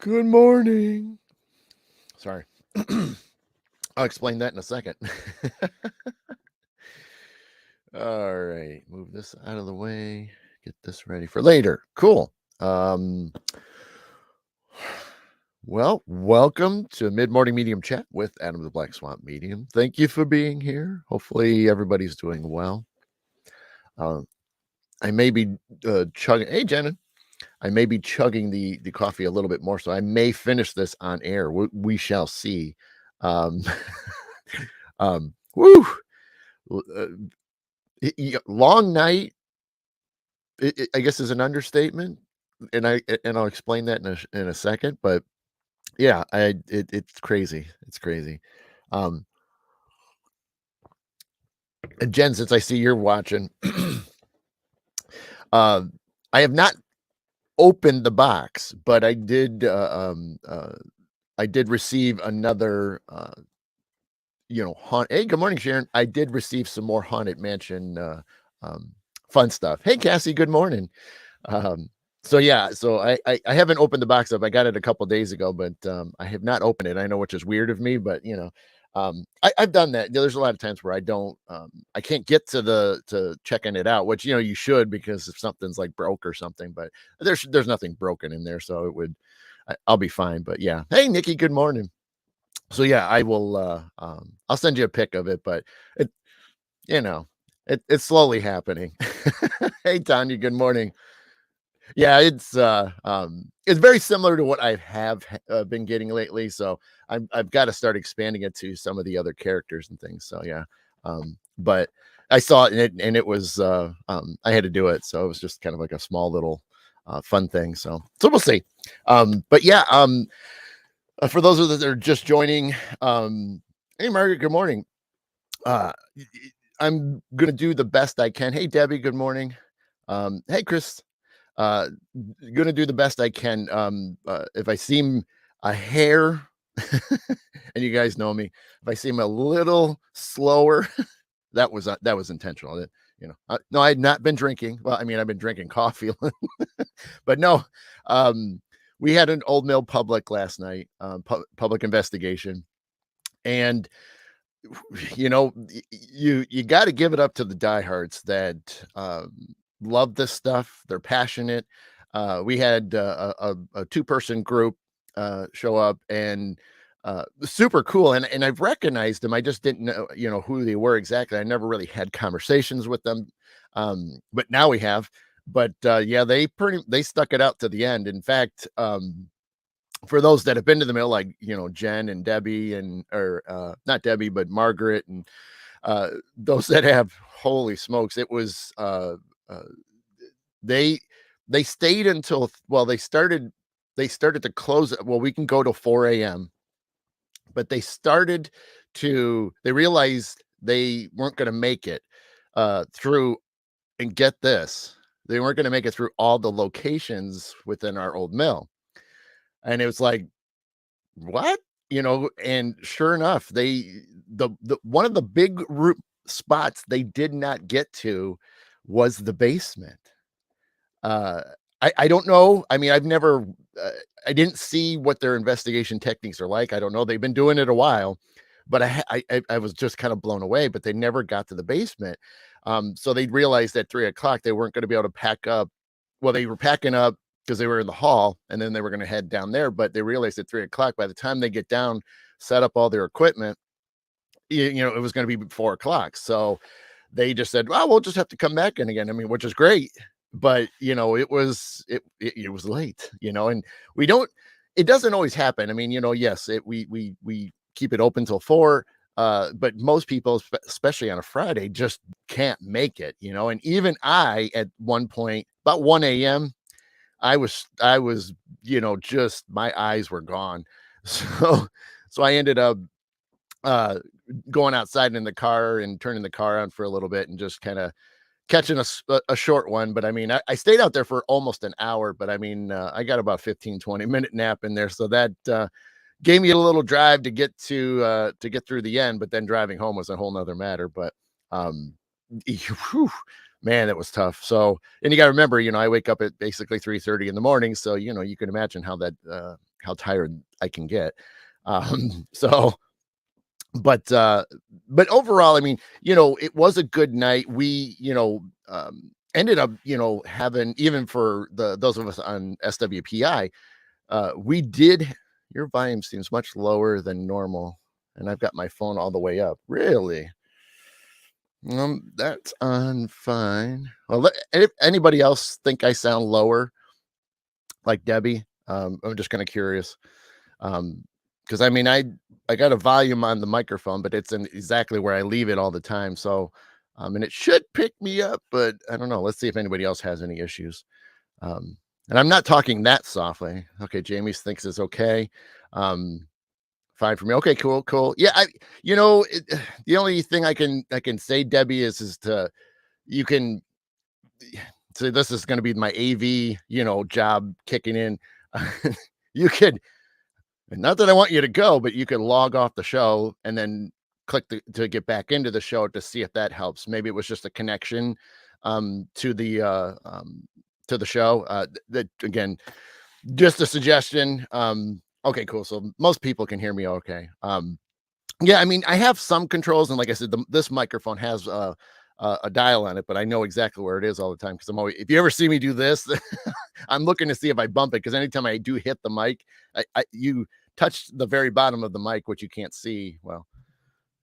Good morning. Sorry. I'll explain that in a second. All right. Move this out of the way. Get this ready for later. Cool. Well, welcome to Mid-Morning Medium Chat with Adam the Black Swamp Medium. Thank you for being here. Hopefully everybody's doing well. I may be chugging. Hey, Jenna. I may be chugging the coffee a little bit more, so I may finish this on air. We shall see. Um, woo, uh, long night. I guess is an understatement, and I'll explain that in a second. But yeah, it's crazy. It's crazy. Um, and Jen, since I see you're watching, I have not opened the box, but I did receive another hey, good morning, Sharon. I did receive some more Haunted Mansion um, fun stuff. Hey, Cassie, good morning. Um, so yeah, so I haven't opened the box up. I got it a couple days ago, but I have not opened it. I know, which is weird of me, but I've done that. There's a lot of times where I can't get to checking it out, which you should, because if something's like broke or something, but there's nothing broken in there, so I'll be fine. But yeah, hey, Nikki, good morning. So yeah, I will. I'll send you a pic of it, but it, you know, it's slowly happening. Hey, Tanya, good morning. Yeah, it's very similar to what I have been getting lately. So I've got to start expanding it to some of the other characters and things. So yeah, but I saw it and it was I had to do it, so it was just kind of like a small little fun thing. So we'll see. But yeah, for those of that are just joining, hey Margaret, good morning. I'm gonna do the best I can. Hey Debbie, good morning. Hey Chris, uh, gonna do the best I can. If I seem a hair, and you guys know me, if I seem a little slower, that was intentional. No, I had not been drinking. Well, I mean, I've been drinking coffee, but no. We had an Old Mill Public last night, public investigation, and you got to give it up to the diehards that love this stuff. They're passionate. We had a two-person group show up, and super cool. And I've recognized them. I just didn't know, who they were exactly. I never really had conversations with them, but now we have. But yeah, they stuck it out to the end. In fact, for those that have been to the mill, like Jen and Debbie, or not Debbie, but Margaret, and those that have, holy smokes, it was they they stayed until, well, they started to close. Well, we can go to 4 a.m., but they realized they weren't going to make it through. And get this, they weren't going to make it through all the locations within our old mill. And it was like, what? And sure enough, the one of the big spots they did not get to was the basement. uh I don't know. I mean, uh, I didn't see what their investigation techniques are like. I don't know, they've been doing it a while, but I was just kind of blown away. But they never got to the basement. So they realized at 3 o'clock they weren't going to be able to pack up. Well, they were packing up because they were in the hall, and then they were going to head down there. But they realized at 3 o'clock, by the time they get down, set up all their equipment, it was going to be 4 o'clock. So they just said, well, we'll just have to come back in again. I mean, which is great. But it was late, and we don't it doesn't always happen. I mean, yes, we keep it open till 4. But most people, especially on a Friday, just can't make it, and even I, at one point, about 1 a.m., I was, just my eyes were gone. So I ended up uh going outside in the car and turning the car on for a little bit and just kind of catching a short one. But I mean, I stayed out there for almost an hour, but I mean, I got about 15-20 minute nap in there. So that gave me a little drive to get through the end. But then driving home was a whole nother matter. But um whew, man, that was tough. So, and you got to remember, I wake up at basically 3:30 in the morning. So, you can imagine how that how tired I can get. So, but overall, I mean, it was a good night. We, ended up, having, even for those of us on SWPI, we did. Your volume seems much lower than normal, and I've got my phone all the way up. Really? That's on fine. Well, if anybody else think I sound lower, like Debbie? I'm just kind of curious. Because I mean, I got a volume on the microphone, but it's in exactly where I leave it all the time. So, and it should pick me up, but I don't know. Let's see if anybody else has any issues. Um, and I'm not talking that softly. Okay, Jamie thinks it's okay. Um, Fine for me. Okay, cool, cool. Yeah, the only thing I can say, Debbie, is to you can so this is going to be my AV, job kicking in. You could, not that I want you to go, but you could log off the show and then click to get back into the show to see if that helps. Maybe it was just a connection to the show. That again, just a suggestion. Okay, cool. So most people can hear me okay. Yeah, I mean, I have some controls, and like I said, this microphone has a dial on it, but I know exactly where it is all the time because I'm always. If you ever see me do this, I'm looking to see if I bump it because anytime I do hit the mic, you touch the very bottom of the mic, which you can't see. Well,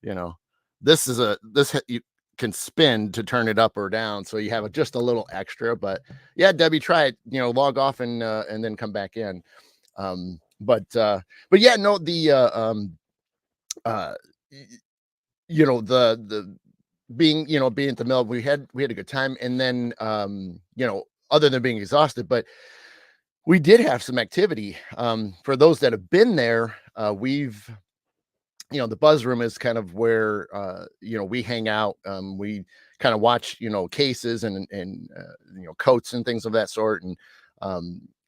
you know, you can spin to turn it up or down, so you have just a little extra. But yeah, Debbie, try it. Log off and then come back in. But yeah, no, uh the being at the mill, we had a good time, and then other than being exhausted, but we did have some activity. For those that have been there, we've the buzz room is kind of where we hang out. We kind of watch cases and coats and things of that sort,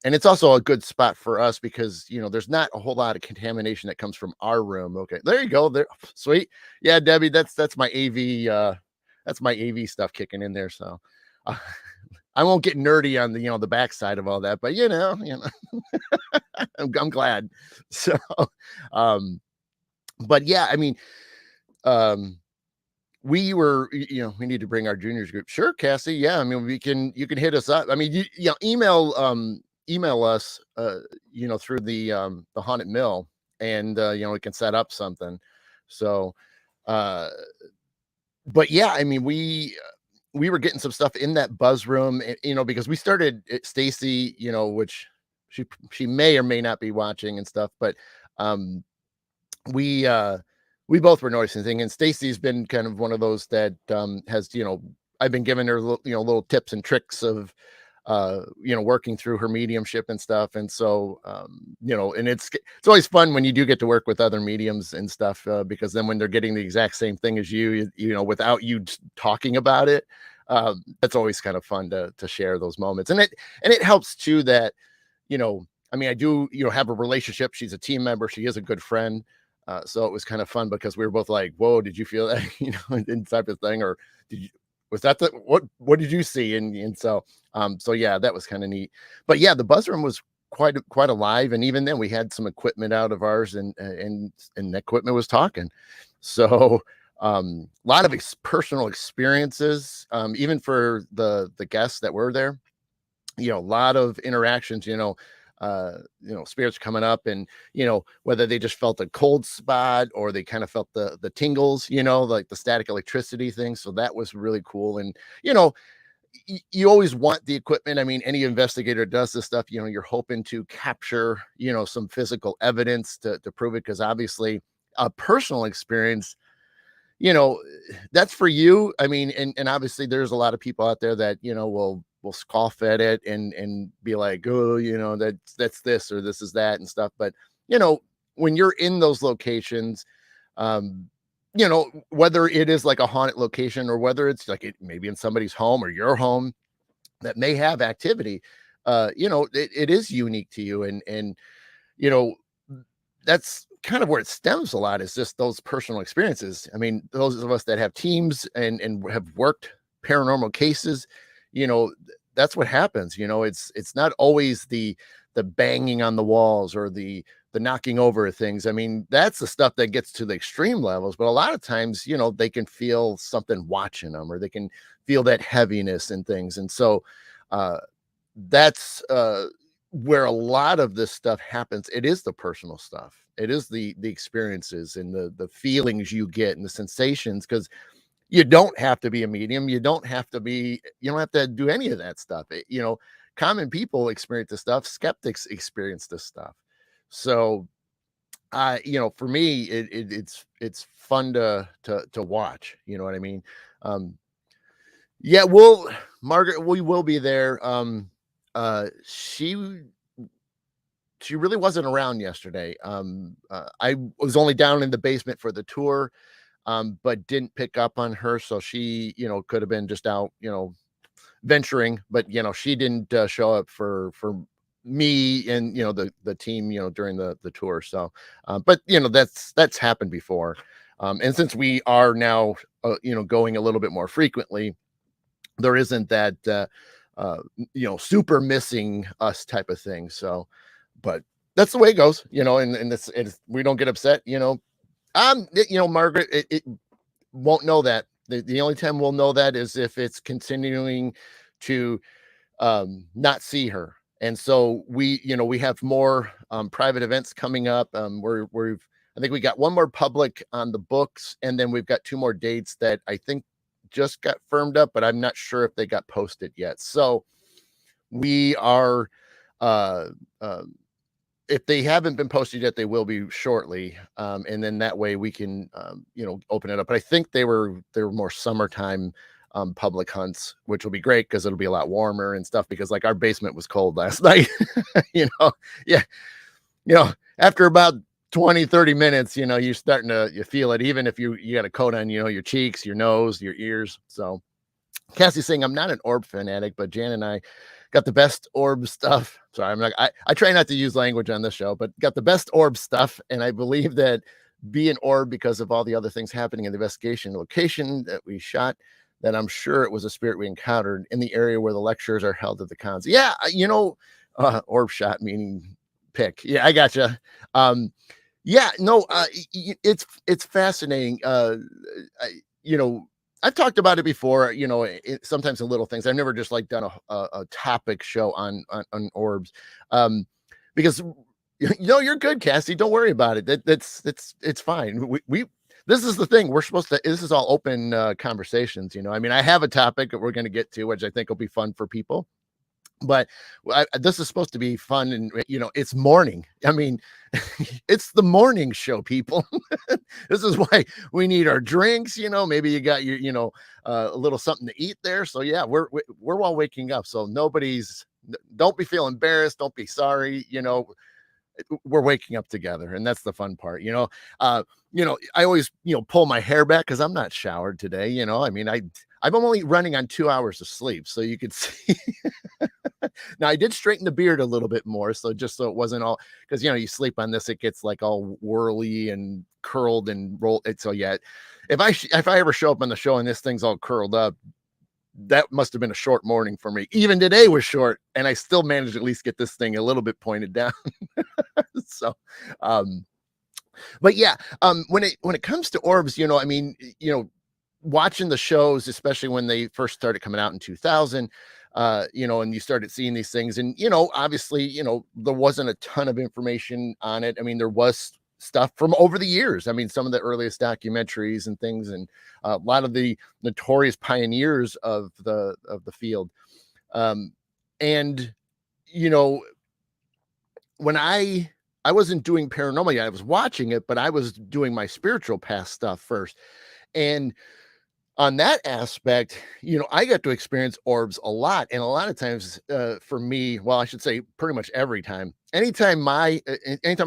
and it's also a good spot for us because there's not a whole lot of contamination that comes from our room. Okay, there you go. There, sweet. Yeah, Debbie, that's my AV stuff kicking in there. So uh, I won't get nerdy on the backside of all that, but I'm glad. So, um, but yeah, I mean, um, we need to bring our juniors group. Sure, Cassie. Yeah, I mean, you can hit us up. I mean, email us, through the haunted mill, and we can set up something. So, uh, but yeah, I mean, we were getting some stuff in that buzz room, because we started Stacy, which she may or may not be watching and stuff, but um, we uh we both were noticing thing, and Stacy's been kind of one of those that has I've been giving her little tips and tricks of working through her mediumship and stuff. And so and it's always fun when you do get to work with other mediums and stuff, because then when they're getting the exact same thing as without you talking about it, that's always kind of fun to share those moments. And it helps too that I mean, I do have a relationship. She's a team member, she is a good friend. So it was kind of fun because we were both like, "Whoa, did you feel that?" And type of thing, or did you? Was that what did you see? And so yeah, that was kind of neat. But yeah, the buzz room was quite alive, and even then, we had some equipment out of ours, and the equipment was talking. So a lot of personal experiences, even for the guests that were there. A lot of interactions. Spirits coming up, and whether they just felt a cold spot or they kind of felt the tingles, like the static electricity thing. So that was really cool. And you always want the equipment. I mean, any investigator does this stuff, you're hoping to capture some physical evidence to prove it, because obviously a personal experience, you know, that's for you. I mean, and obviously there's a lot of people out there that, will scoff at it and be like, oh, that's this or this is that and stuff. But, when you're in those locations, um, whether it is like a haunted location or whether it's like maybe in somebody's home or your home that may have activity, it is unique to you. And you know, that's kind of where it stems a lot, is just those personal experiences. I mean, those of us that have teams and have worked paranormal cases, that's what happens. It's not always the banging on the walls or the knocking over of things. I mean, that's the stuff that gets to the extreme levels, but a lot of times, they can feel something watching them, or they can feel that heaviness and things. And so uh that's where a lot of this stuff happens. It is the personal stuff. It is the experiences and the feelings you get and the sensations, because you don't have to be a medium. You don't have to do any of that stuff. Common people experience this stuff. Skeptics experience this stuff. So, for me, it's fun to watch. You know what I mean? Um, yeah, Margaret, we will be there. She really wasn't around yesterday. I was only down in the basement for the tour, but didn't pick up on her. So she, could have been just out, venturing, but she didn't show up for me and the team, during the tour. So, but that's happened before, and since we are now, going a little bit more frequently, there isn't that super missing us type of thing. So, but that's the way it goes, and it's we don't get upset, Margaret, it won't know that. The only time we'll know that is if it's continuing to not see her. And so we have more private events coming up. I think we got one more public on the books, and then we've got two more dates that I think just got firmed up, but I'm not sure if they got posted yet. So we are uh, uh if they haven't been posted yet, they will be shortly. And then that way we can, open it up. But I think they were more summertime public hunts, which will be great because it'll be a lot warmer and stuff. Because like our basement was cold last night, yeah, after about 20, 30 minutes, you're starting you feel it, even if you got a coat on, your cheeks, your nose, your ears. So Cassie's saying, I'm not an orb fanatic, but Jan and I got the best orb stuff. Sorry, I try not to use language on this show, but got the best orb stuff. And I believe that be an orb because of all the other things happening in the investigation location that we shot, that I'm sure it was a spirit we encountered in the area where the lectures are held at the cons. Yeah, orb shot meaning pick. Yeah, I gotcha. Yeah, no, it's fascinating. You know, I've talked about it before, sometimes in little things. I've never just like done a topic show on orbs. Because you're good, Cassie. Don't worry about it. It's fine. We this is the thing. This is all open conversations, I mean, I have a topic that we're going to get to, which I think will be fun for people. But this is supposed to be fun, and it's morning. I mean, it's the morning show, people. This is why we need our drinks. Maybe you got your a little something to eat there. So yeah, we're all waking up. So don't be feeling embarrassed. Don't be sorry. We're waking up together, and that's the fun part. I always pull my hair back because I'm not showered today. I mean, I'm only running on 2 hours of sleep, so you could see. Now I did straighten the beard a little bit more, so just so it wasn't all, because you sleep on this, it gets like all whirly and curled and rolled. So yeah, if I ever show up on the show and this thing's all curled up, that must have been a short morning for me. Even today was short, and I still managed to at least get this thing a little bit pointed down. So, but yeah, when it comes to orbs, I mean, watching the shows, especially when they first started coming out in 2000, and you started seeing these things, and obviously, there wasn't a ton of information on it. I mean, there was stuff from over the years. I mean, some of the earliest documentaries and things, and a lot of the notorious pioneers of the field. And when I wasn't doing paranormal yet, I was watching it, but I was doing my spiritual path stuff first. And on that aspect, I got to experience orbs a lot. And a lot of times for me, well, I should say pretty much every time, anytime I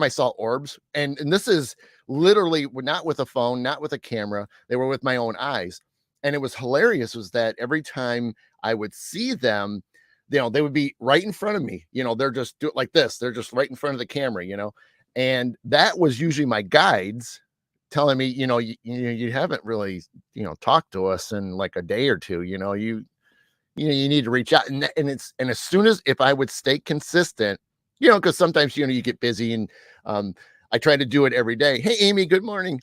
saw orbs, and this is literally not with a phone, not with a camera, they were with my own eyes. And it was hilarious was that every time I would see them, they would be right in front of me. They're just do it like this. They're just right in front of the camera, and that was usually my guides telling me, you haven't really, talked to us in like a day or two, you need to reach out. And as soon as, if I would stay consistent because sometimes, you get busy and, I try to do it every day. Hey, Amy, good morning.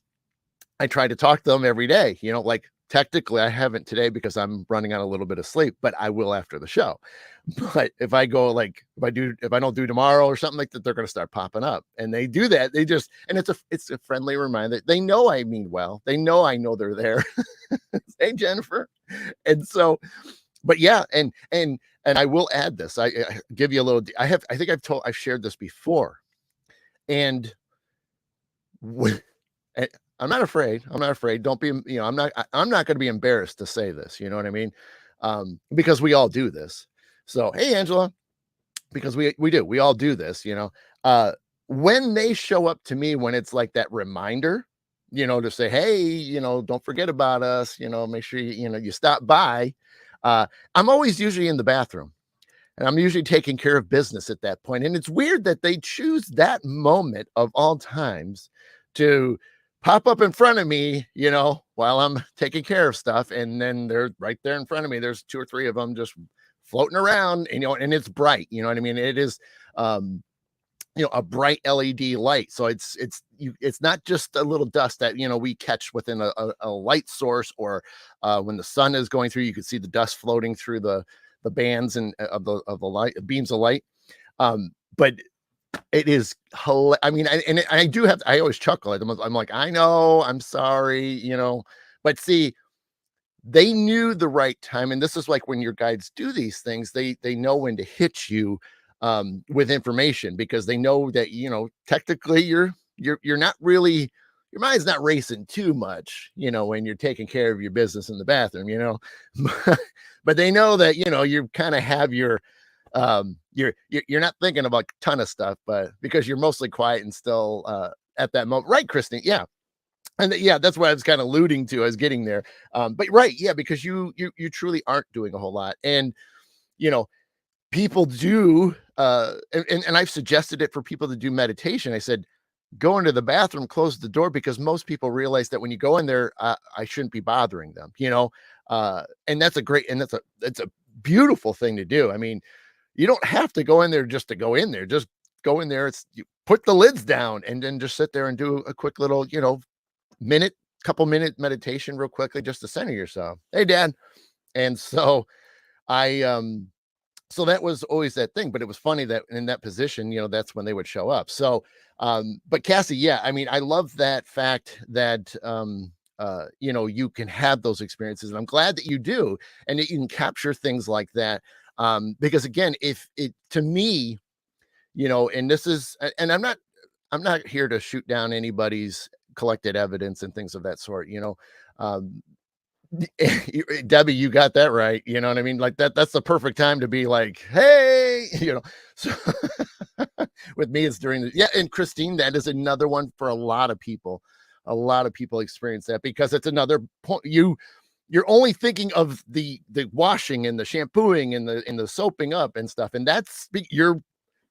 I try to talk to them every day, like technically I haven't today because I'm running on a little bit of sleep, but I will after the show. But if I go like if I don't do tomorrow or something like that, they're going to start popping up. And they do that. They just and it's a friendly reminder. They know I mean well. They know I know they're there. Hey Jennifer. And so but yeah, and I will add this. I give you a little I think I've shared this before. And when, eh, I'm not afraid. I'm not afraid. Don't be, I'm not going to be embarrassed to say this. You know what I mean? Because we all do this. So, hey, Angela, because we do, we all do this, when they show up to me, when it's like that reminder, to say, hey, don't forget about us, make sure you stop by. I'm always usually in the bathroom. And I'm usually taking care of business at that point. And it's weird that they choose that moment of all times to pop up in front of me, while I'm taking care of stuff. And then they're right there in front of me. There's two or three of them just floating around, and it's bright. You know what I mean? It is, a bright LED light. So it's not just a little dust that, we catch within a light source, or when the sun is going through, you can see the dust floating through the bands and of the light beams of light. But it is I mean, I do have, I always chuckle at them. I'm like, I know, I'm sorry, but see, they knew the right time. And this is like when your guides do these things, they know when to hit you with information, because they know that, technically you're not really, your mind's not racing too much, when you're taking care of your business in the bathroom, but they know that, you kind of have your, you're not thinking about a ton of stuff, but because you're mostly quiet and still, at that moment. Right, Christine? Yeah. And yeah, that's what I was kind of alluding to. I was getting there. But right. Yeah. Because you truly aren't doing a whole lot. And, you know, people do, and I've suggested it for people to do meditation. I said, go into the bathroom, close the door, because most people realize that when you go in there, I shouldn't be bothering them, and that's a great, and it's a beautiful thing to do. I mean, you don't have to go in there just to go in there. Just go in there. You put the lids down and then just sit there and do a quick little, couple minute meditation real quickly, just to center yourself. Hey, Dad. And so I, so that was always that thing, but it was funny that in that position, that's when they would show up. So, but Cassie, yeah, I mean, I love that fact that, you can have those experiences, and I'm glad that you do, and that you can capture things like that. Because again, if it, to me, and this is, and I'm not here to shoot down anybody's collected evidence and things of that sort, um, Debbie, you got that right. You know what I mean? Like that's the perfect time to be like, hey, so with me, it's during the, yeah. And Christine, that is another one for a lot of people. A lot of people experience that because it's another point. You're only thinking of the washing and the shampooing and the soaping up and stuff. And you're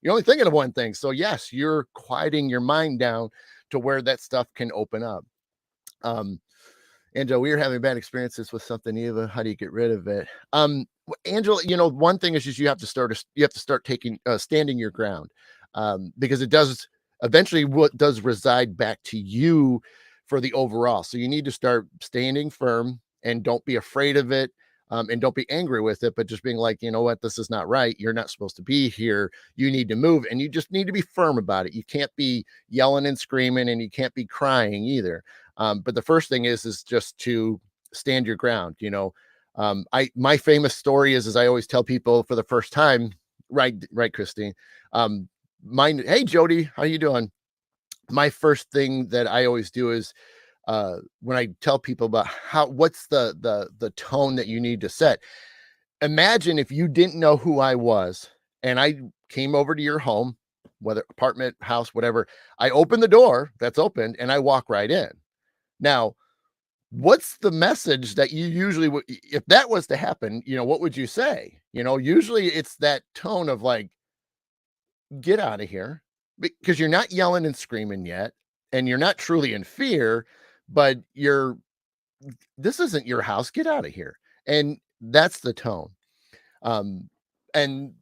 only thinking of one thing. So yes, you're quieting your mind down to where that stuff can open up. Angela, we were having bad experiences with something, Eva. How do you get rid of it? Angela, one thing is just you have to start taking standing your ground, because it does eventually what does reside back to you for the overall. So you need to start standing firm and don't be afraid of it. And don't be angry with it, but just being like, you know what, this is not right. You're not supposed to be here. You need to move, and you just need to be firm about it. You can't be yelling and screaming, and you can't be crying either. But the first thing is just to stand your ground. My famous story is I always tell people for the first time, right, Christine. Mine, hey Jody, how you doing? My first thing that I always do is when I tell people about what's the tone that you need to set. Imagine if you didn't know who I was and I came over to your home, whether apartment, house, whatever. I open the door that's open and I walk right in. Now, what's the message that you usually would, if that was to happen, what would you say? Usually it's that tone of like, get out of here, because you're not yelling and screaming yet, and you're not truly in fear, but this isn't your house, get out of here. And that's the tone. And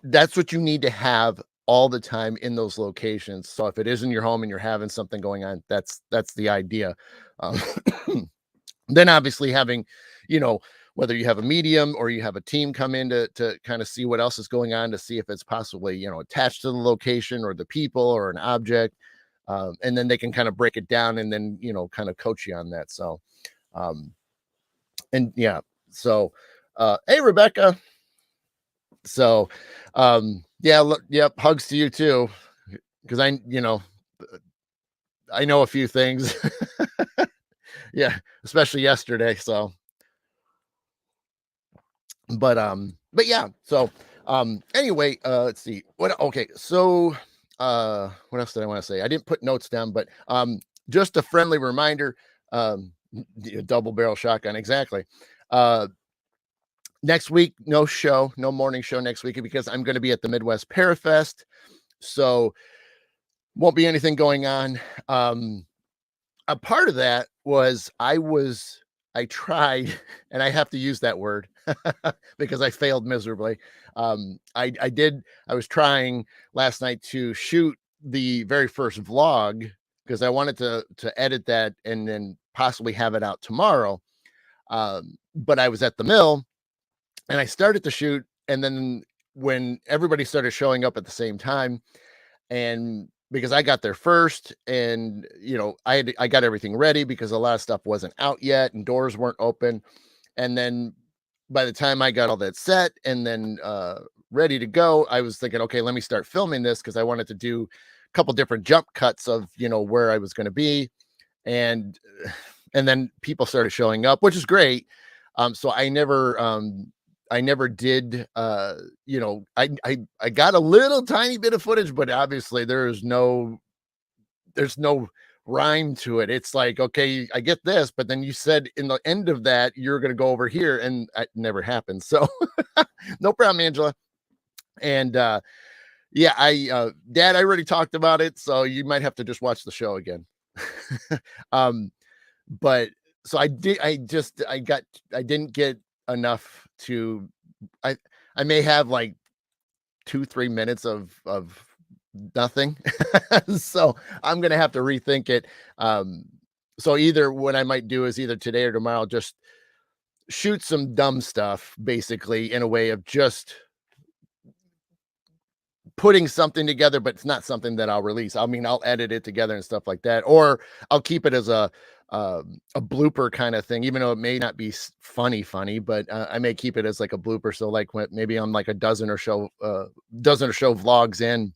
that's what you need to have all the time in those locations. So if it is in your home and you're having something going on, that's the idea. Um, then obviously having, you know, whether you have a medium or you have a team come in to kind of see what else is going on, to see if it's possibly, you know, attached to the location or the people or an object. And then they can kind of break it down and then, you know, kind of coach you on that. So, um, and yeah, so, hey, Rebecca. So, yeah, look, yep, hugs to you too, because you know, I know a few things. Yeah, especially yesterday. So, but yeah, so, anyway, let's see what, okay, so, what else did I want to say? I didn't put notes down, but, just a friendly reminder, double barrel shotgun, exactly. Uh, Next week, no show, no morning show next week because I'm going to be at the Midwest Parafest. So won't be anything going on. A part of that was I tried, and I have to use that word because I failed miserably. I was trying last night to shoot the very first vlog because I wanted to edit that and then possibly have it out tomorrow. But I was at the mill and I started to shoot, and then when everybody started showing up at the same time, and because I got there first, and you know, I got everything ready because a lot of stuff wasn't out yet and doors weren't open. And then by the time I got all that set and then ready to go, I was thinking, okay, let me start filming this because I wanted to do a couple different jump cuts of, you know, where I was going to be. And and then people started showing up, which is great. So I never did, you know, I got a little tiny bit of footage, but obviously there's no rhyme to it. It's like, okay, I get this, but then you said in the end of that you're going to go over here, and it never happened. So no problem, Angela. And yeah, Dad, I already talked about it, so you might have to just watch the show again. um, but so I didn't get enough to, I I may have like 2-3 minutes of nothing. So I'm gonna have to rethink it. So either what I might do is either today or tomorrow just shoot some dumb stuff, basically, in a way of just putting something together, but it's not something that I'll release. I mean, I'll edit it together and stuff like that, or I'll keep it as a blooper kind of thing, even though it may not be funny, but I may keep it as like a blooper. So like when maybe I'm like a dozen or so vlogs in,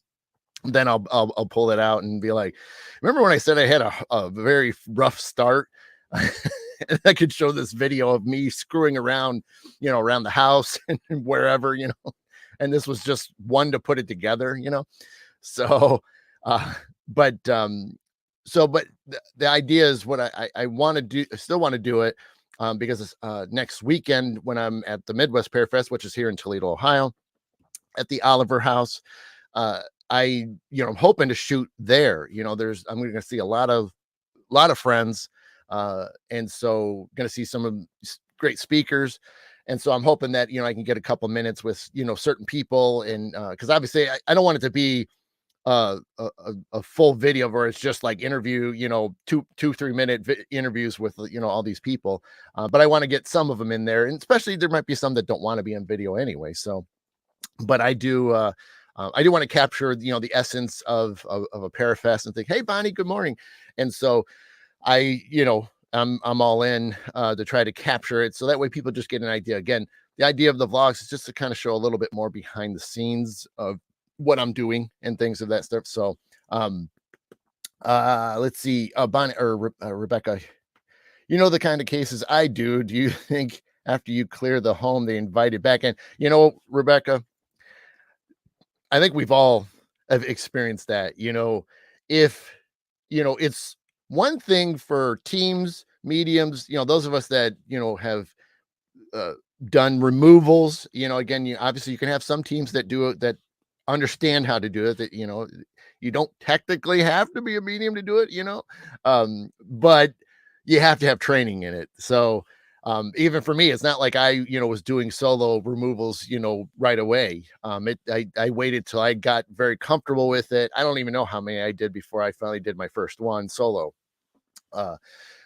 then I'll pull it out and be like, remember when I said I had a very rough start? And I could show this video of me screwing around, you know, around the house and wherever, you know, and this was just one to put it together, you know. So but but the idea is what I want to do. I still want to do it because it's next weekend when I'm at the Midwest Pear Fest, which is here in Toledo, Ohio, at the Oliver House. uh I'm hoping to shoot there. You know, I'm going to see a lot of friends, and so going to see some of great speakers. And so I'm hoping that, you know, I can get a couple minutes with, you know, certain people. And because obviously I don't want it to be a full video where it's just like interview, you know, 3 minute interviews with, you know, all these people. But I want to get some of them in there, and especially there might be some that don't want to be on video anyway. So but I do want to capture, you know, the essence of a Parafest and think, hey, Bonnie, good morning. And so I'm all in to try to capture it, so that way people just get an idea. Again, the idea of the vlogs is just to kind of show a little bit more behind the scenes of what I'm doing and things of that stuff. So let's see, Bonnie or Rebecca, you know the kind of cases I do. Do you think after you clear the home, they invite it back in? You know, Rebecca, I think we've all have experienced that. You know, if you know, it's one thing for teams, mediums, you know, those of us that, you know, have uh, done removals. You know, again, you obviously you can have some teams that do it, that understand how to do it. That, you know, you don't technically have to be a medium to do it. You know, but you have to have training in it. So Even for me, it's not like I, was doing solo removals, right away. I waited till I got very comfortable with it. I don't even know how many I did before I finally did my first one solo. Uh,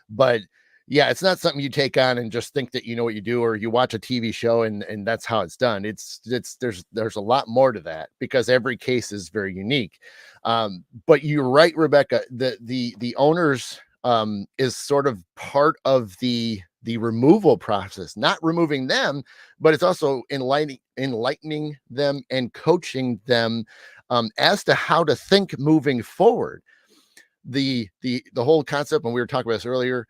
but yeah, it's not something you take on and just think that you know what you do, or you watch a TV show and that's how it's done. It's there's a lot more to that because every case is very unique. But you're right, Rebecca. The owners is sort of part of the removal process, not removing them, but it's also enlightening them and coaching them as to how to think moving forward. The whole concept, when we were talking about this earlier,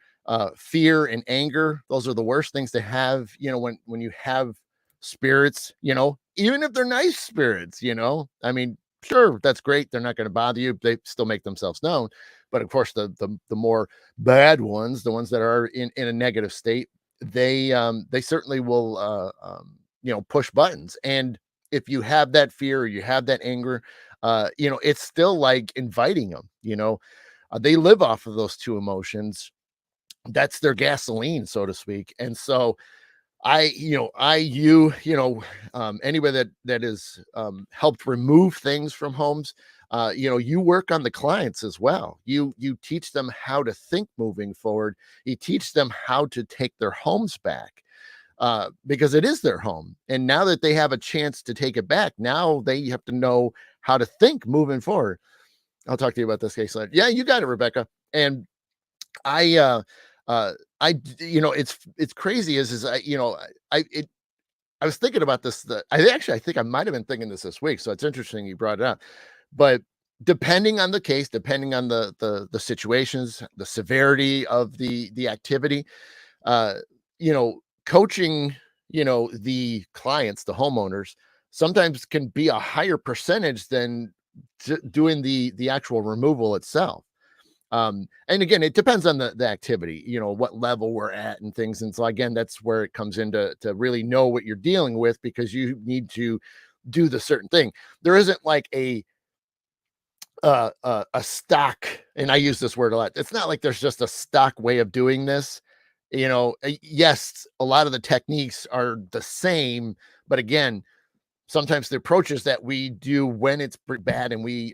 fear and anger, those are the worst things to have, when you have spirits, even if they're nice spirits, I mean, sure, that's great, they're not going to bother you, they still make themselves known. But of course, the more bad ones, the ones that are in a negative state, they certainly will push buttons. And if you have that fear, or you have that anger, it's still like inviting them, they live off of those two emotions. That's their gasoline, so to speak. And so anybody that is helped remove things from homes, you work on the clients as well. You teach them how to think moving forward. You teach them how to take their homes back, because it is their home. And now that they have a chance to take it back, now they have to know how to think moving forward. I'll talk to you about this case later. Yeah, you got it, Rebecca. And I, it's crazy is I was thinking about this. I think I might have been thinking this week. So it's interesting you brought it up. But depending on the case, depending on the situations, the severity of the activity, uh, coaching, the clients, the homeowners, sometimes can be a higher percentage than doing the actual removal itself. And again, it depends on the activity, what level we're at and things. And so again, that's where it comes into to really know what you're dealing with, because you need to do the certain thing. There isn't like a stock, and I use this word a lot. It's not like there's just a stock way of doing this. Yes, a lot of the techniques are the same, but again, sometimes the approaches that we do when it's pretty bad and the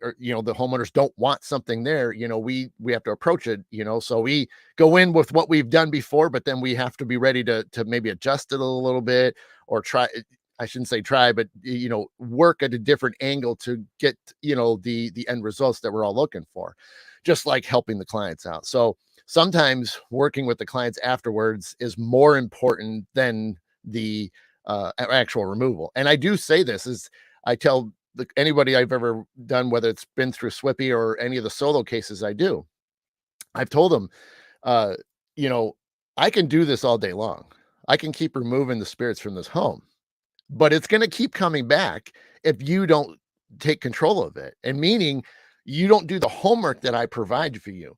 homeowners don't want something there, we have to approach it, so we go in with what we've done before, but then we have to be ready to maybe adjust it a little bit, or try, I shouldn't say try, but work at a different angle to get, the end results that we're all looking for, just like helping the clients out. So sometimes working with the clients afterwards is more important than the actual removal. And I do say this is, I tell anybody I've ever done, whether it's been through Swippy or any of the solo cases I do, I've told them, uh, you know, I can do this all day long. I can keep removing the spirits from this home, but it's going to keep coming back if you don't take control of it. And meaning, you don't do the homework that I provide for you.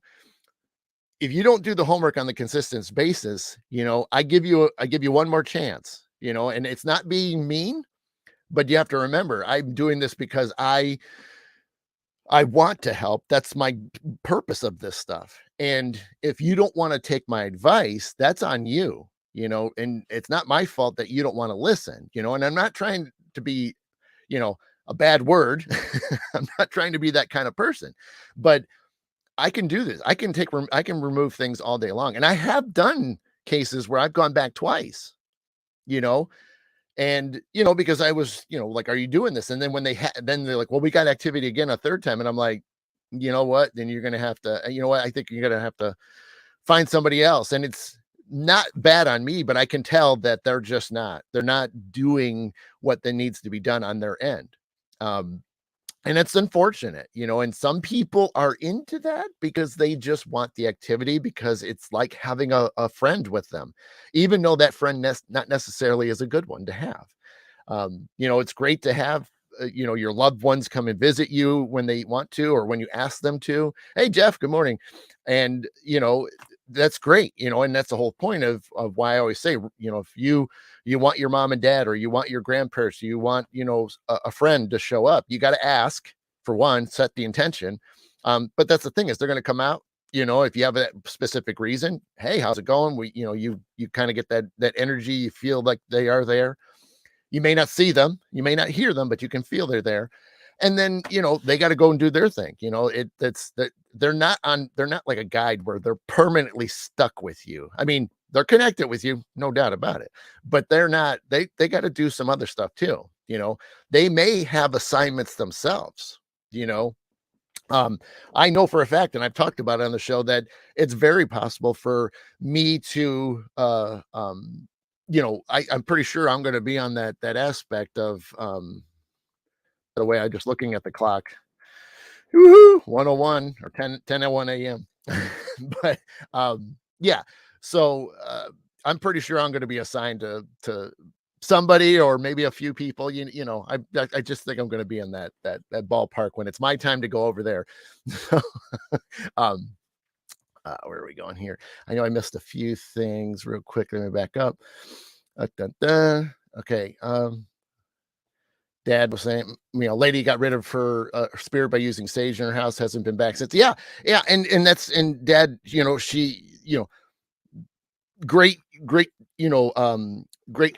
If you don't do the homework on the consistent basis, I give you one more chance, and it's not being mean, but you have to remember, I'm doing this because I want to help. That's my purpose of this stuff. And if you don't want to take my advice, that's on you, and it's not my fault that you don't want to listen, and I'm not trying to be, you know, a bad word. I'm not trying to be that kind of person, but I can do this. I can remove things all day long. And I have done cases where I've gone back twice, you know, and because I was, like, are you doing this? And then when then they're like, well, we got activity again a third time. And I'm like, you know what? Then you're gonna have to, I think you're gonna have to find somebody else. And it's not bad on me, but I can tell that they're not doing what that needs to be done on their end. Um, and it's unfortunate, and some people are into that because they just want the activity, because it's like having a friend with them, even though that friend not necessarily is a good one to have. It's great to have, your loved ones come and visit you when they want to, or when you ask them to. Hey, Jeff, good morning. And, that's great, and that's the whole point of why I always say, if you want your mom and dad, or you want your grandparents, you want, a friend to show up, you got to ask, for one, set the intention. But that's the thing, is they're going to come out. if you have a specific reason, hey, how's it going? You kind of get that energy. You feel like they are there. You may not see them, you may not hear them, but you can feel they're there. And then, they got to go and do their thing. That's that they're not like a guide where they're permanently stuck with you. I mean, they're connected with you, no doubt about it. But they're not, they got to do some other stuff too. They may have assignments themselves, you know. Um, I know for a fact, and I've talked about it on the show, that it's very possible for me to I'm pretty sure I'm gonna be on that aspect of the way I just looking at the clock. Woohoo, 101 or 10:01 a.m. But yeah, so I'm pretty sure I'm gonna be assigned to somebody or maybe a few people. I just think I'm gonna be in that ballpark when it's my time to go over there. So um where are we going here? I know I missed a few things real quick. Let me back up. Dun, dun. Okay. Dad was saying, lady got rid of her spirit by using sage in her house, hasn't been back since. Yeah, yeah, and dad, great, great, great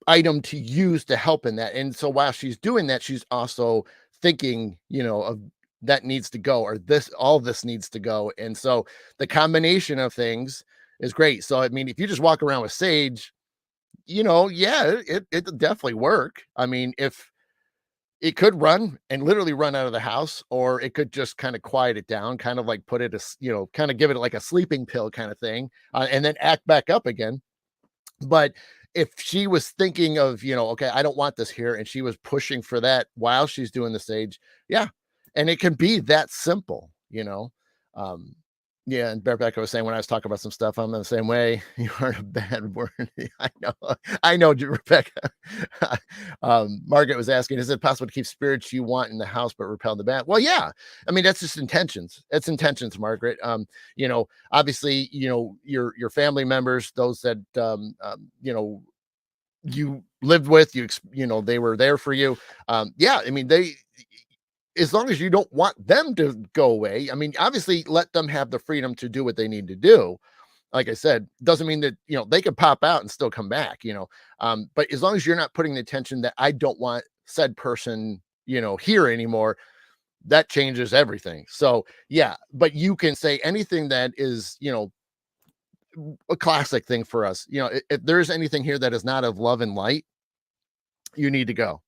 item to use to help in that. And so while she's doing that, she's also thinking, of that needs to go, or all this needs to go. And so the combination of things is great. So I mean, if you just walk around with sage, yeah, it definitely work. I mean, if it could run and literally run out of the house, or it could just kind of quiet it down, kind of like put it as, kind of give it like a sleeping pill kind of thing, and then act back up again. But if she was thinking of, okay, I don't want this here, and she was pushing for that while she's doing the sage, yeah. And it can be that simple. Um, yeah, and Rebecca was saying when I was talking about some stuff, I'm the same way. You aren't a bad word. I know, Rebecca. Margaret was asking, is it possible to keep spirits you want in the house but repel the bad? Well, yeah. I mean, that's just intentions. It's intentions, Margaret. Obviously, your family members, those that you lived with, they were there for you. Yeah, I mean, as long as you don't want them to go away, I mean, obviously let them have the freedom to do what they need to do. Like I said, doesn't mean that, they could pop out and still come back. But as long as you're not putting the attention that I don't want said person, here anymore, that changes everything. So yeah, but you can say anything that is, a classic thing for us. If there's anything here that is not of love and light, you need to go,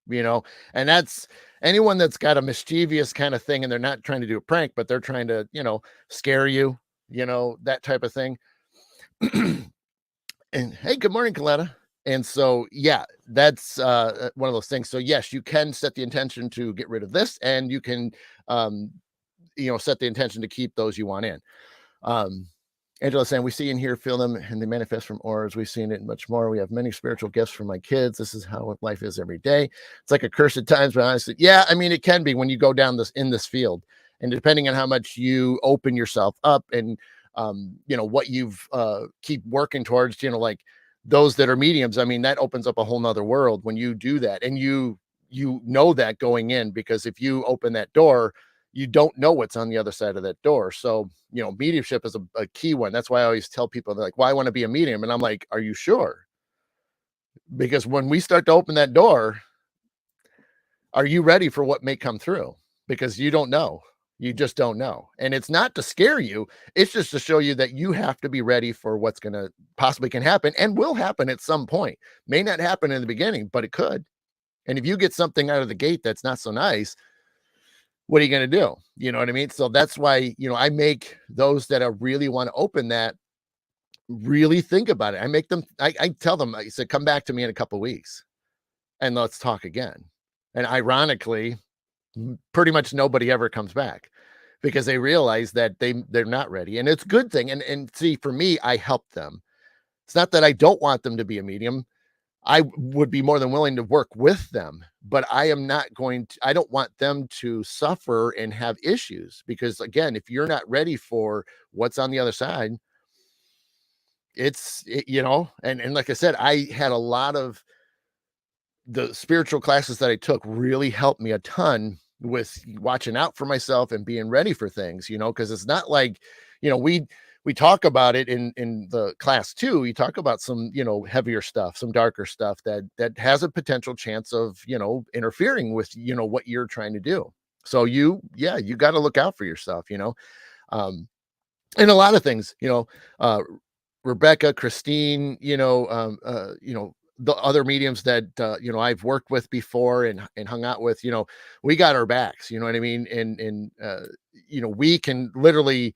and that's anyone that's got a mischievous kind of thing, and they're not trying to do a prank, but they're trying to, scare you, that type of thing. And hey, good morning, Coletta. And so, yeah, that's one of those things. So yes, you can set the intention to get rid of this, and you can, um, set the intention to keep those you want in. Um, Angela saying, we see and hear, feel them, and they manifest from auras. We've seen it and much more. We have many spiritual gifts from my kids. This is how life is every day. It's like a curse at times, but honestly, yeah, I mean, it can be when you go down in this field. And depending on how much you open yourself up and, what you've keep working towards, like those that are mediums, I mean, that opens up a whole nother world when you do that. And you know that going in, because if you open that door, you don't know what's on the other side of that door. So, mediumship is a key one. That's why I always tell people, they're like, well, I want to be a medium. And I'm like, are you sure? Because when we start to open that door, are you ready for what may come through? Because you don't know. You just don't know. And it's not to scare you. It's just to show you that you have to be ready for what's going to possibly can happen and will happen at some point. May not happen in the beginning, but it could. And if you get something out of the gate that's not so nice, what are you going to do? You know what I mean? So that's why, I make those that I really want to open that really think about it. I make them, I tell them, I said, come back to me in a couple of weeks and let's talk again. And ironically, pretty much nobody ever comes back because they realize that they're not ready. And it's a good thing. And see, for me, I help them. It's not that I don't want them to be a medium. I would be more than willing to work with them, but I am not going to, I don't want them to suffer and have issues, because again, if you're not ready for what's on the other side, and like I said, I had a lot of the spiritual classes that I took really helped me a ton, with watching out for myself and being ready for things, because it's not like, we talk about it in the class too. We talk about some, heavier stuff, some darker stuff that has a potential chance of, interfering with, what you're trying to do. So you got to look out for yourself, um, and a lot of things, Rebecca, Christine, the other mediums that I've worked with before and hung out with, we got our backs, you know what I mean? And we can literally,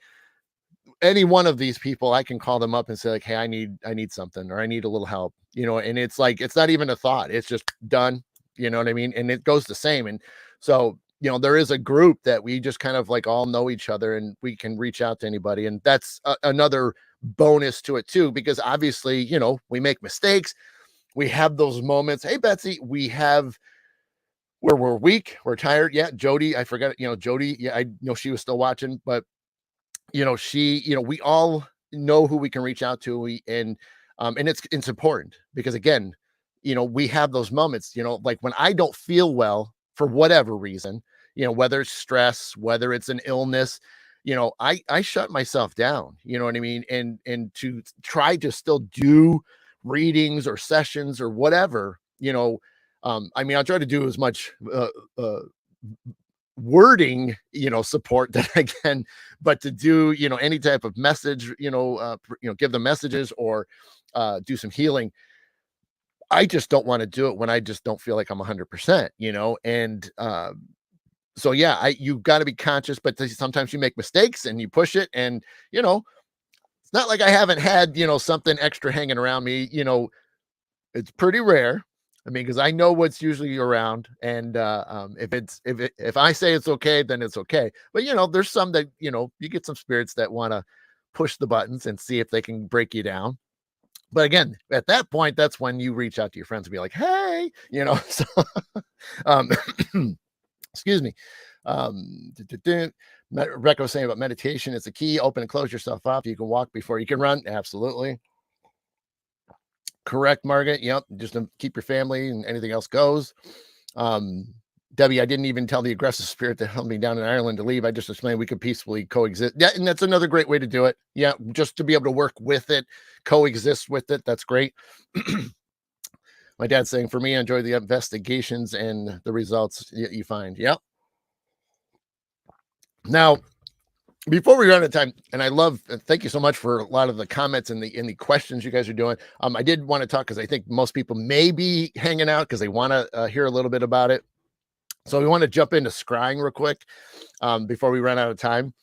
any one of these people, I can call them up and say like, hey, I need something, or I need a little help, and it's like, it's not even a thought, it's just done, you know what I mean? And it goes the same. And so, there is a group that we just kind of like all know each other, and we can reach out to anybody. And that's another bonus to it too, because obviously, we make mistakes. We have those moments. Hey, Betsy, we have where we're weak, we're tired. Yeah, Jody, I forgot, Jody. Yeah, I know she was still watching, but we all know who we can reach out to. And it's important because again, we have those moments, like when I don't feel well for whatever reason, whether it's stress, whether it's an illness, I shut myself down, you know what I mean? And to try to still do readings or sessions or whatever, I'll try to do as much wording, support that I can, but to do, any type of message, give them messages or do some healing. I just don't want to do it when I just don't feel like I'm 100%, and so yeah, you got to be conscious, but sometimes you make mistakes and you push it, and it's not like I haven't had, something extra hanging around me, it's pretty rare. I mean, because I know what's usually around, and if I say it's okay, then it's okay. But there's some that you get some spirits that want to push the buttons and see if they can break you down. But again, at that point, that's when you reach out to your friends and be like, "Hey, So, um, excuse me. Recco was saying about meditation, it's a key. Open and close yourself up. You can walk before you can run. Absolutely. Correct, Margaret. Yep. Just to keep your family, and anything else goes. Debbie, I didn't even tell the aggressive spirit that held me down in Ireland to leave. I just explained we could peacefully coexist. Yeah, and that's another great way to do it. Yeah, just to be able to work with it, coexist with it. That's great. My dad's saying, for me, I enjoy the investigations and the results you find. Yep. Now, before we run out of time, and thank you so much for a lot of the comments and the questions you guys are doing. I did want to talk because I think most people may be hanging out because they want to hear a little bit about it. So we want to jump into scrying real quick before we run out of time.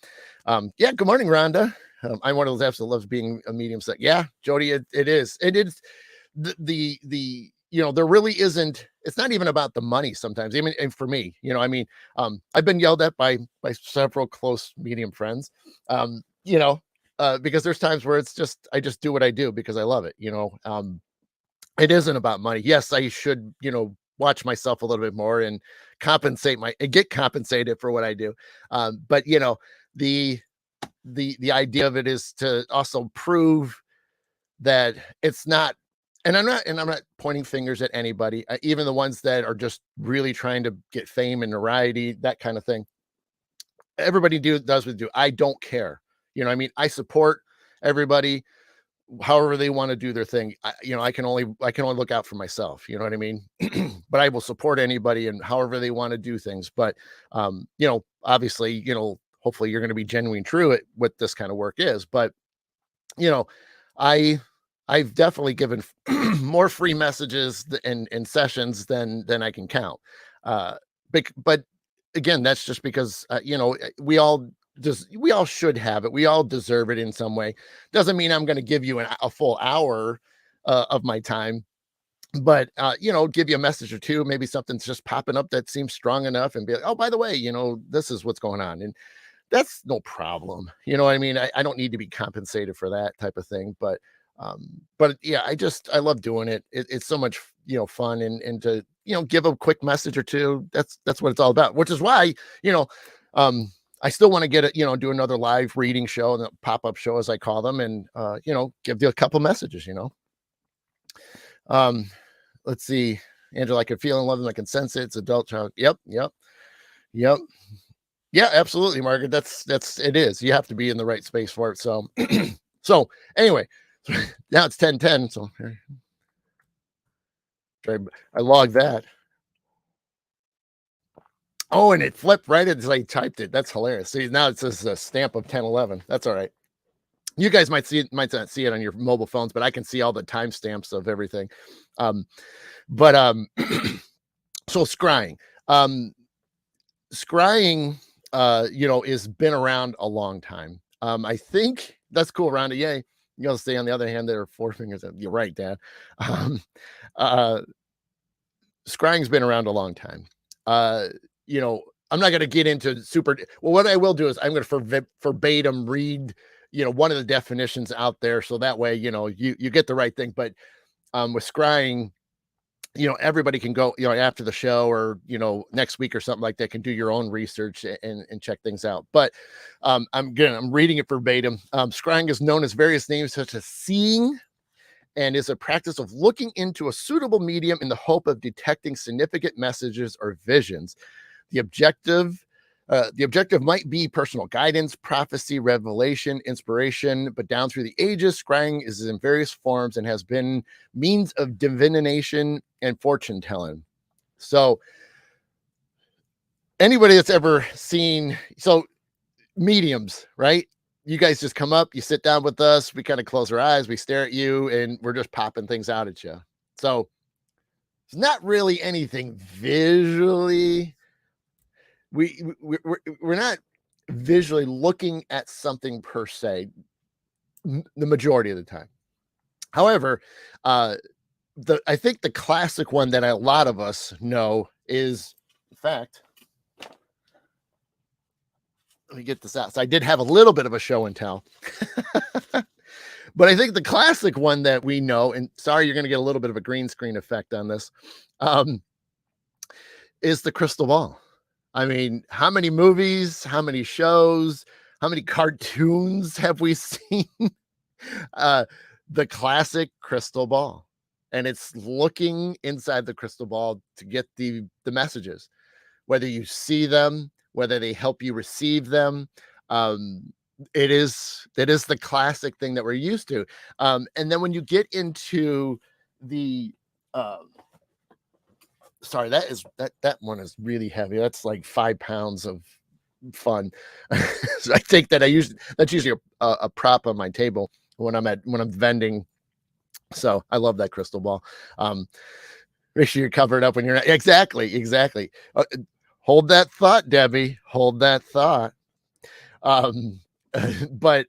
Yeah, good morning, Rhonda. I'm one of those apps that loves being a medium. So yeah, Jody, it is. It is the there really isn't. It's not even about the money sometimes. Even and for me, I've been yelled at by several close medium friends. Because there's times where it's just I just do what I do because I love it. It isn't about money. Yes, I should watch myself a little bit more and get compensated for what I do. But the idea of it is to also prove that it's not, and I'm not pointing fingers at anybody, even the ones that are just really trying to get fame and notoriety, that kind of thing. Everybody does what they do. I don't care. I support everybody however they want to do their thing. I can only look out for myself, you know what I mean? But I will support anybody and however they want to do things. But obviously, hopefully you're going to be genuine true at what this kind of work is. But I I've definitely given more free messages and sessions than I can count. But again, that's just because we all should have it. We all deserve it in some way. Doesn't mean I'm going to give you a full hour of my time, but give you a message or two. Maybe something's just popping up that seems strong enough, and be like, oh, by the way, this is what's going on, and that's no problem. You know what I mean? I don't need to be compensated for that type of thing, but yeah, I love doing it. It's so much fun, and to give a quick message or two. That's what it's all about. Which is why I still want to get it, do another live reading show, and pop-up show as I call them, and give you a couple messages. Let's see, Angela, I can feel and love them. I can sense it. It's adult child. Yep. Yep. Yeah, absolutely, Margaret. That's it is. You have to be in the right space for it. So so anyway, now it's 10:10. So I logged that. Oh, and it flipped right as I typed it. That's hilarious. See, now it says a stamp of 10:11. That's all right. You guys might not see it on your mobile phones, but I can see all the timestamps of everything. Um, but so scrying. Um, Scrying, is been around a long time. I think that's cool, Rhonda. Yay. You gotta stay on the other hand, there are four fingers. You're right, Dad. Um, uh, Scrying's been around a long time. Uh, you know, I'm not gonna get into super well, what I will do is I'm gonna verbatim read, one of the definitions out there so that way, you get the right thing. But with scrying, everybody can go, after the show or, next week or something like that, can do your own research and check things out. But I'm reading it verbatim. Scrying is known as various names such as seeing and is a practice of looking into a suitable medium in the hope of detecting significant messages or visions. The objective the objective might be personal guidance, prophecy, revelation, inspiration, but down through the ages, scrying is in various forms and has been means of divination and fortune telling. So, anybody that's ever seen, mediums, right? You guys just come up, you sit down with us, we kind of close our eyes, we stare at you, and we're just popping things out at you. So, it's not really anything visually we're not visually looking at something per se the majority of the time. However, uh the I think the classic one that a lot of us know is, in fact, let me get this out. So I did have a little bit of a show and tell. But I think the classic one that we know, and sorry, you're going to get a little bit of a green screen effect on this, um, is the crystal ball. I mean, how many movies, how many shows, how many cartoons have we seen? uh, the classic crystal ball, and it's looking inside the crystal ball to get the messages, whether you see them, whether they help you receive them. Um, it is the classic thing that we're used to. And then when you get into the uh, sorry, that one is really heavy. That's like 5 pounds of fun. So I think that that's usually a prop on my table when I'm vending. So I love that crystal ball. Um, Make sure you're covered up when you're not. Exactly. Hold that thought, Debbie. Hold that thought. Um, but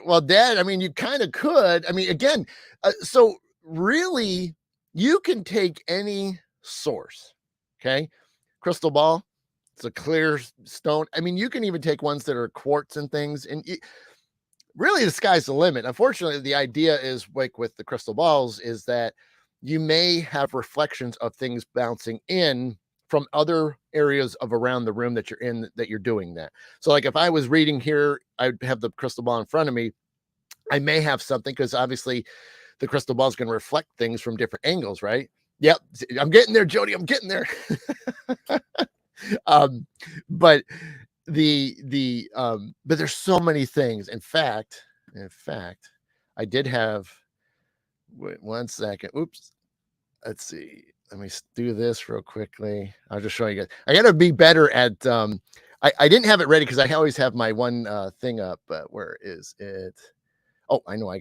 well, Dad, I mean, you kind of could. I mean, again, so really, you can take any source. Okay, crystal ball. It's a clear stone. I mean, you can even take ones that are quartz and things, and really the sky's the limit. Unfortunately, the idea is like with the crystal balls is that you may have reflections of things bouncing in from other areas of around the room that you're in that you're doing that. So like if I was reading here, I'd have the crystal ball in front of me. I may have something because obviously the crystal ball is going to reflect things from different angles, right? Yep. I'm getting there, Jody. I'm getting there. um, but but there's so many things. In fact, I did have wait 1 second. Oops. Let's see. Let me do this real quickly. I'll just show you guys. I gotta be better at I didn't have it ready because I always have my one thing up, but where is it? Oh, I know I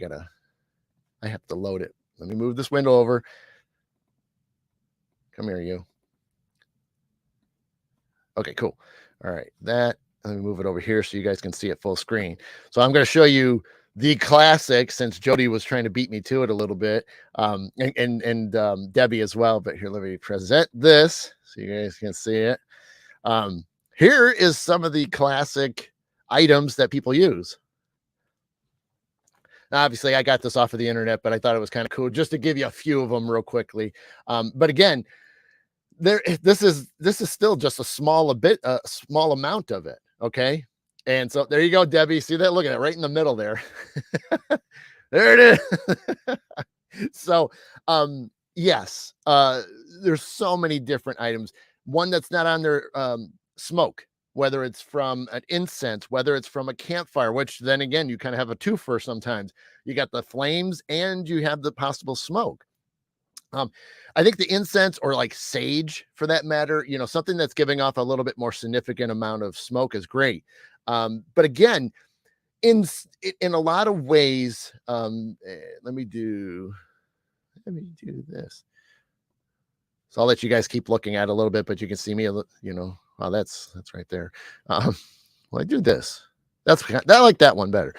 have to load it. Let me move this window over. Come here, you. Okay, cool. All right, let me move it over here so you guys can see it full screen. So I'm going to show you the classic since Jody was trying to beat me to it a little bit, and Debbie as well. But here, let me present this so you guys can see it. Um, Here is some of the classic items that people use. Now, obviously, I got this off of the internet, but I thought it was kind of cool just to give you a few of them real quickly. But again, this is still just a small amount of it, okay? And so there you go, Debbie. See that? Look at it right in the middle there. There it is. So yes, there's so many different items. One that's not on there smoke, whether it's from an incense, whether it's from a campfire, which then again, you kind of have a twofer sometimes. You got the flames and you have the possible smoke. Um, I think the incense or like sage for that matter, something that's giving off a little bit more significant amount of smoke is great. But again, in a lot of ways, let me do this. So I'll let you guys keep looking at it a little bit, but you can see me, wow, that's right there. Um, well, I do this. I like that one better.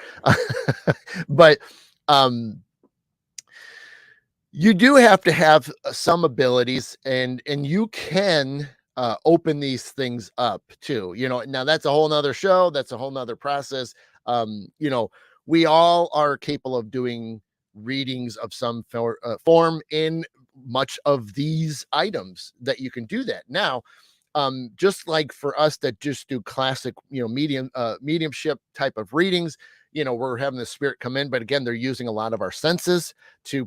But um, you do have to have some abilities, and you can open these things up too. Now that's a whole nother show. That's a whole nother process. We all are capable of doing readings of some form in much of these items that you can do that now. Just like for us that just do classic, mediumship type of readings, we're having the spirit come in, but again, they're using a lot of our senses to,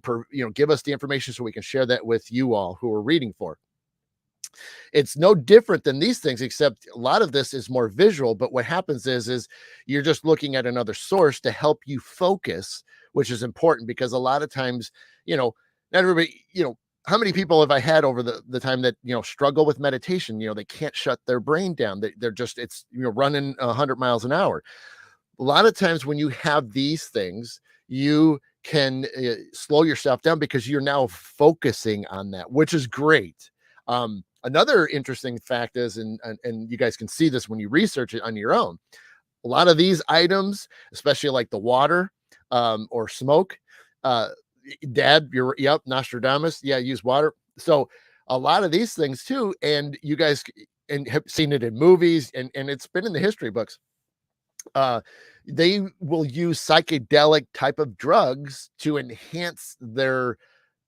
give us the information so we can share that with you all who are reading for. It's no different than these things, except a lot of this is more visual. But what happens is you're just looking at another source to help you focus, which is important because a lot of times, not everybody, how many people have I had over the time that, struggle with meditation? They can't shut their brain down. They're just, it's, running 100 miles an hour. A lot of times when you have these things, you can slow yourself down because you're now focusing on that, which is great. Another interesting fact is, and you guys can see this when you research it on your own, a lot of these items, especially like the water or smoke, Dad, Nostradamus, use water. So a lot of these things too, and you guys and have seen it in movies, and it's been in the history books. They will use psychedelic type of drugs to enhance their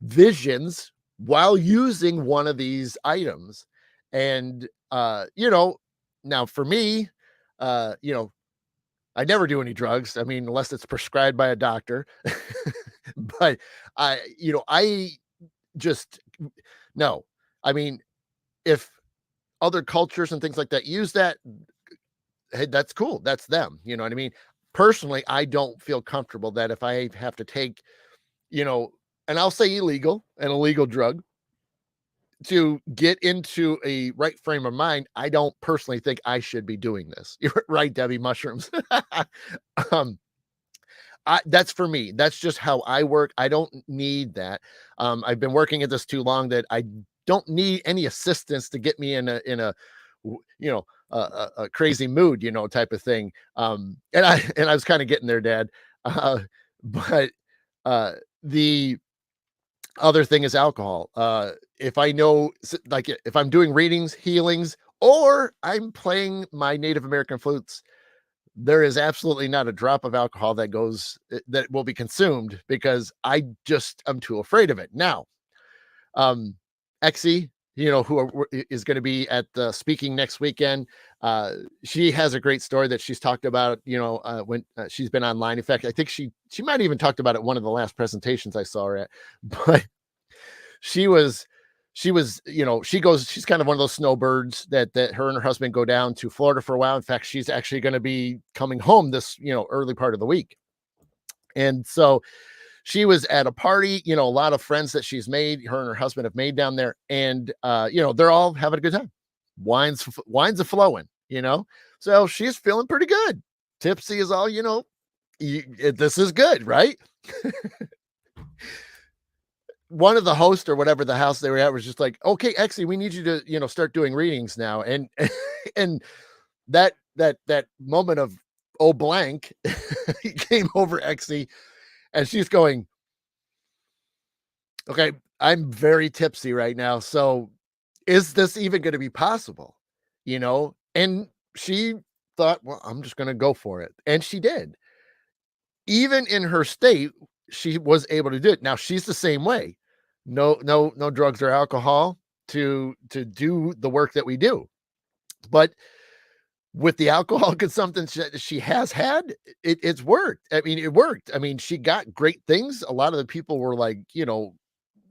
visions while using one of these items. And now for me, I never do any drugs. I mean, unless it's prescribed by a doctor. But I just no. I mean, if other cultures and things like that use that, hey, that's cool. That's them. You know what I mean? Personally, I don't feel comfortable that if I have to take, and I'll say an illegal drug to get into a right frame of mind, I don't personally think I should be doing this. You're right, Debbie. Mushrooms. um, that's for me. That's just how I work. I don't need that. I've been working at this too long that I don't need any assistance to get me in a crazy mood, type of thing. And I was kind of getting there, Dad. But the other thing is alcohol. If I know, like, if I'm doing readings, healings, or I'm playing my Native American flutes, there is absolutely not a drop of alcohol that will be consumed because I'm too afraid of it. Now, Exie, is going to be at the speaking next weekend. She has a great story that she's talked about, when she's been online. In fact, I think she might even talked about it one of the last presentations I saw her at, but she was, she's kind of one of those snowbirds that her and her husband go down to Florida for a while. In fact, she's actually going to be coming home this, early part of the week. And so she was at a party, a lot of friends that she's made, her and her husband have made down there. And, they're all having a good time. Wine's a flowing, so she's feeling pretty good. Tipsy is all, this is good, right? One of the hosts or whatever the house they were at was just like, okay, Exie, we need you to, start doing readings now. And, and that moment of, oh, blank came over Exie. And she's going, okay, I'm very tipsy right now. So is this even going to be possible? And she thought, well, I'm just going to go for it. And she did. Even in her state, she was able to do it. Now she's the same way. No drugs or alcohol to do the work that we do. But with the alcohol consumption she has had, it's worked. I mean, it worked. I mean, she got great things. A lot of the people were like,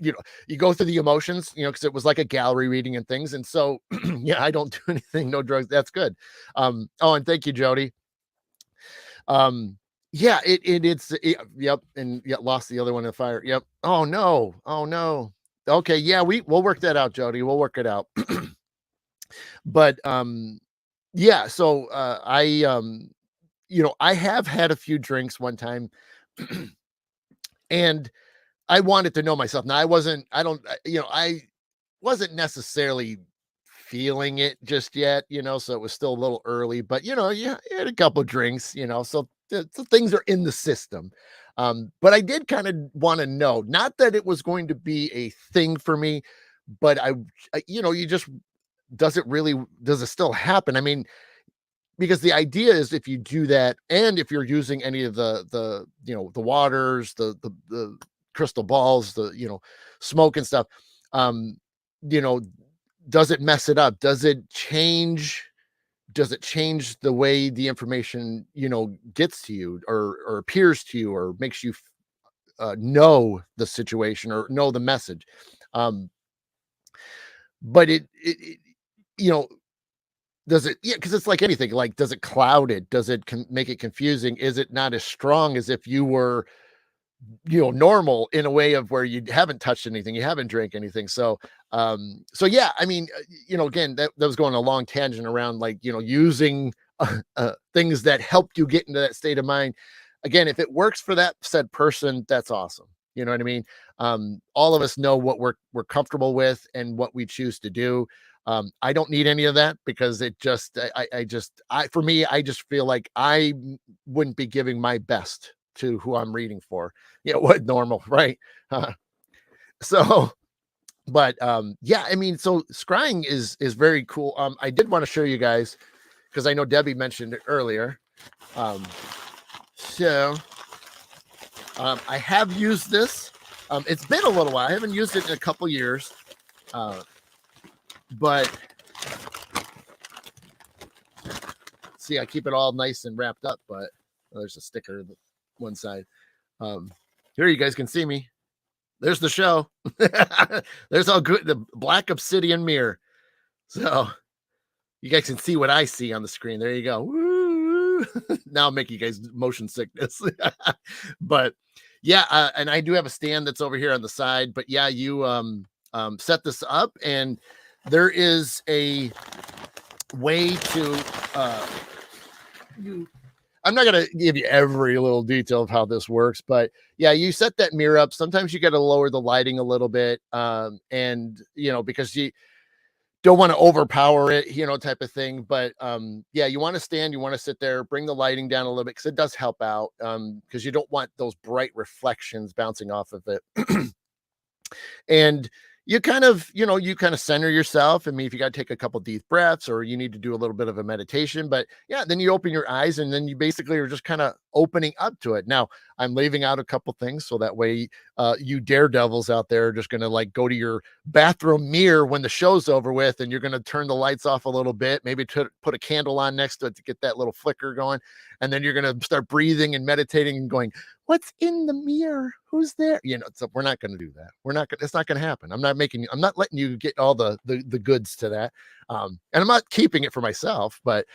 you go through the emotions, because it was like a gallery reading and things. And so, yeah, I don't do anything, no drugs. That's good. Oh, and thank you, Jody. Yeah, yep, and yeah, lost the other one in the fire. Yep. Oh no. Oh no. Okay, yeah, we'll work that out, Jody. We'll work it out. But yeah, so I have had a few drinks one time, and I wanted to know myself. Now I wasn't necessarily feeling it just yet, so it was still a little early, but yeah, I had a couple drinks, so so things are in the system. But I did kind of want to know, not that it was going to be a thing for me, but you just does it still happen? I mean, because the idea is if you do that, and if you're using any of the waters, the crystal balls, smoke and stuff, um, you know, does it mess it up? Does it change the way the information, gets to you, or appears to you, or makes you know the situation or know the message? Um, but it you know, does it? Yeah, because it's like anything. Like, does it cloud it? Does it make it confusing? Is it not as strong as if you were, normal, in a way of where you haven't touched anything, you haven't drank anything? So yeah, I mean, again, that was going a long tangent around, like, using things that help you get into that state of mind. Again, if it works for that said person, that's awesome. You know what I mean? All of us know what we're comfortable with and what we choose to do. I don't need any of that, because it just I just I for me, I just feel like wouldn't be giving my best to who I'm reading for. What normal, right? Uh, so, but yeah, I mean, so scrying is very cool. I did want to show you guys, because I know Debbie mentioned it earlier. Um, so I have used this. It's been a little while. I haven't used it in a couple years. But see, I keep it all nice and wrapped up, but there's a sticker on one side. Here, you guys can see me. There's the show. There's all good, the black obsidian mirror. So you guys can see what I see on the screen. There you go. Woo! Now I'm making you guys motion sickness. But yeah, and I do have a stand that's over here on the side. But yeah, you set this up, and there is a way to I'm not going to give you every little detail of how this works, but yeah, you set that mirror up. Sometimes you got to lower the lighting a little bit, and because you don't want to overpower it, type of thing. But yeah, you want to stand, you want to sit there, bring the lighting down a little bit, because it does help out, because you don't want those bright reflections bouncing off of it. And you kind of center yourself. I mean, if you got to take a couple deep breaths, or you need to do a little bit of a meditation, but yeah, then you open your eyes, and then you basically are just kind of opening up to it. Now, I'm leaving out a couple things, so that way you daredevils out there are just going to, like, go to your bathroom mirror when the show's over with, and you're going to turn the lights off a little bit, maybe put a candle on next to it to get that little flicker going, and then you're going to start breathing and meditating and going, what's in the mirror? Who's there? So we're not going to do that. It's not going to happen. I'm not letting you get all the goods to that. And I'm not keeping it for myself, but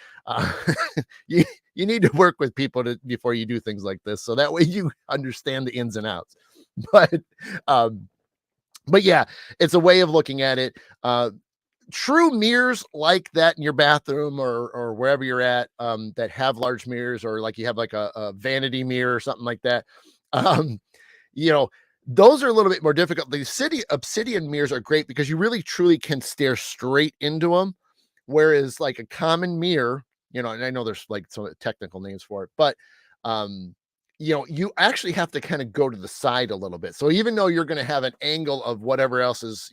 you need to work with people before you do things like this. So that way you understand the ins and outs. But, um, but yeah, it's a way of looking at it. True mirrors like that in your bathroom, or wherever you're at, that have large mirrors, or like you have like a vanity mirror or something like that. Um, you know, those are a little bit more difficult. The city obsidian mirrors are great because you really truly can stare straight into them. Whereas like a common mirror, and I know there's like some technical names for it, but um, you actually have to kind of go to the side a little bit. So even though you're going to have an angle of whatever else is,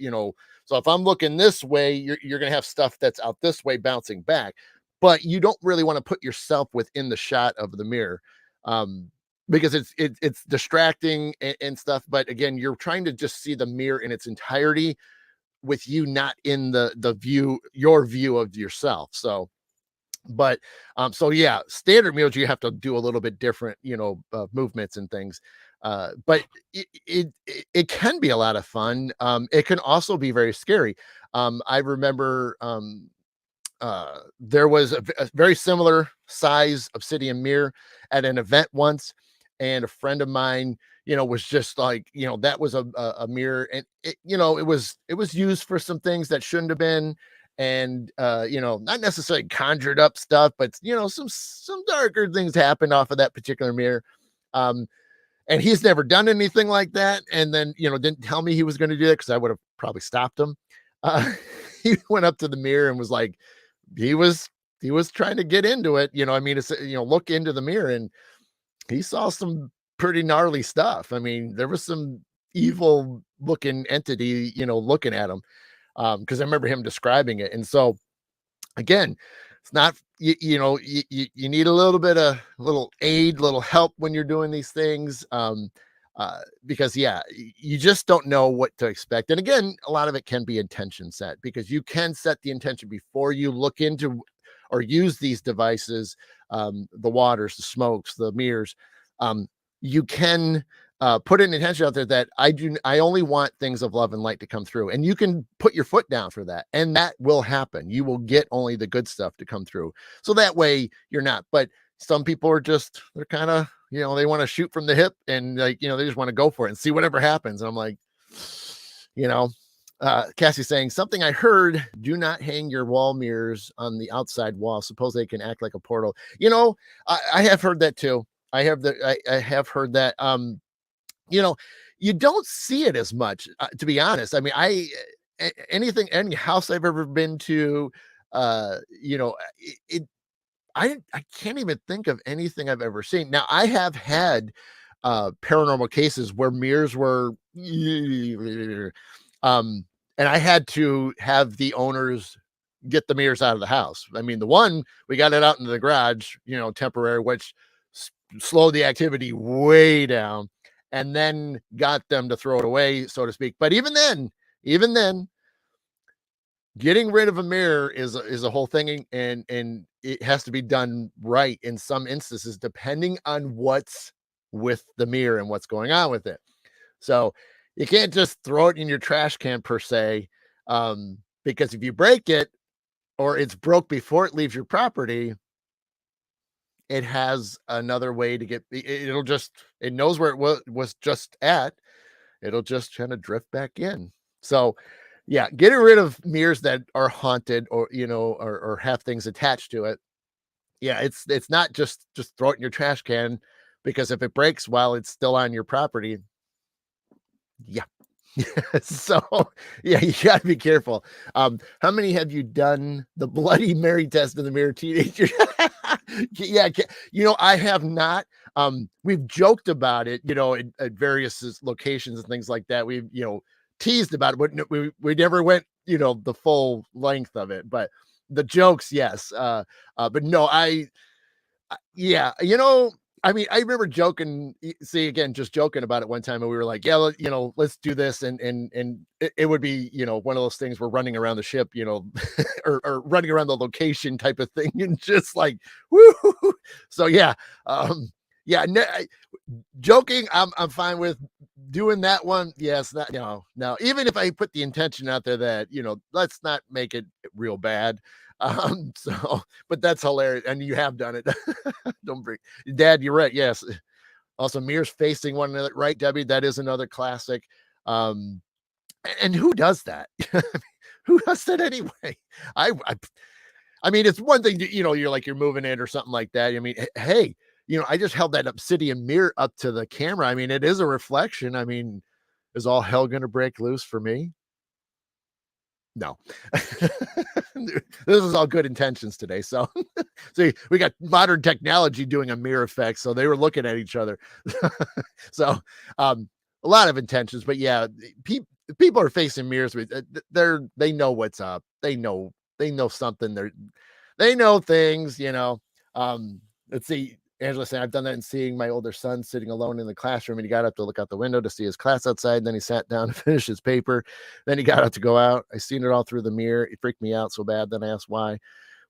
so if I'm looking this way, you're going to have stuff that's out this way bouncing back, but you don't really want to put yourself within the shot of the mirror. Because it's distracting and stuff. But again, you're trying to just see the mirror in its entirety, with you not in your view of yourself. So, but so yeah, standard meals, you have to do a little bit different, movements and things. But it can be a lot of fun. It can also be very scary. I remember there was a very similar size obsidian mirror at an event once, and a friend of mine, was just like, that was a mirror, and it was used for some things that shouldn't have been, and not necessarily conjured up stuff, but some darker things happened off of that particular mirror. Um, and he's never done anything like that, and then didn't tell me he was going to do it because I would have probably stopped him. Uh, he went up to the mirror and was like, he was he was trying to get into it, I mean, it's, look into the mirror, and he saw some pretty gnarly stuff. I mean, there was some evil looking entity, looking at him. Because I remember him describing it. And so again, it's not you need a little bit of little aid, little help when you're doing these things. Because you just don't know what to expect. And again, a lot of it can be intention set, because you can set the intention before you look into or use these devices, the waters, the smokes, the mirrors. You can put an intention out there that I only want things of love and light to come through, and you can put your foot down for that, and that will happen. You will get only the good stuff to come through, so that way you're not. But some people are just, they're kind of, they want to shoot from the hip, and like, they just want to go for it and see whatever happens. And I'm like, you know Cassie's saying something I heard: do not hang your wall mirrors on the outside wall, suppose they can act like a portal. I have heard that too. I have heard that. You know, you don't see it as much, to be honest. I mean, any house I've ever been to, I can't even think of anything I've ever seen. Now, I have had paranormal cases where mirrors were, um, and I had to have the owners get the mirrors out of the house. I mean, the one, we got it out into the garage, temporary, which slowed the activity way down, and then got them to throw it away, so to speak. But even then, getting rid of a mirror is a whole thing, and it has to be done right in some instances, depending on what's with the mirror and what's going on with it. So you can't just throw it in your trash can per se, because if you break it, or it's broke before it leaves your property, it has another way to get it knows where it was just at. It'll just kind of drift back in. So yeah, getting rid of mirrors that are haunted, or or have things attached to it. Yeah, it's not just throw it in your trash can, because if it breaks while it's still on your property, yeah. So yeah, you gotta be careful. How many have you done the Bloody Mary test in the mirror, teenager? Yeah, I have not. We've joked about it, at various locations and things like that. We've teased about it, but we never went the full length of it. But the jokes, yes. But no, yeah, I mean, I remember joking, see, again, just joking about it one time, and we were like, yeah, let's do this. And it would be, one of those things, we're running around the ship, or running around the location type of thing. And just like, woo. So yeah. Yeah, joking, I'm fine with. Doing that one, yes, that, no, even if I put the intention out there that, let's not make it real bad. So, but that's hilarious. And you have done it. Don't bring Dad, you're right. Yes. Also, mirrors facing one another, right, Debbie? That is another classic. Um, and who does that? Who does that anyway? I I mean, it's one thing to, you're like, you're moving it or something like that. I mean, hey, I just held that obsidian mirror up to the camera. I mean, it is a reflection. I mean, is all hell going to break loose for me? No. This is all good intentions today. So, see, we got modern technology doing a mirror effect. So they were looking at each other. So, a lot of intentions, but yeah, people are facing mirrors with, they know what's up. They know something. They know things, let's see. Angela saying, I've done that in seeing my older son sitting alone in the classroom, and he got up to look out the window to see his class outside. And then he sat down to finish his paper. Then he got up to go out. I seen it all through the mirror. It freaked me out so bad. Then I asked why.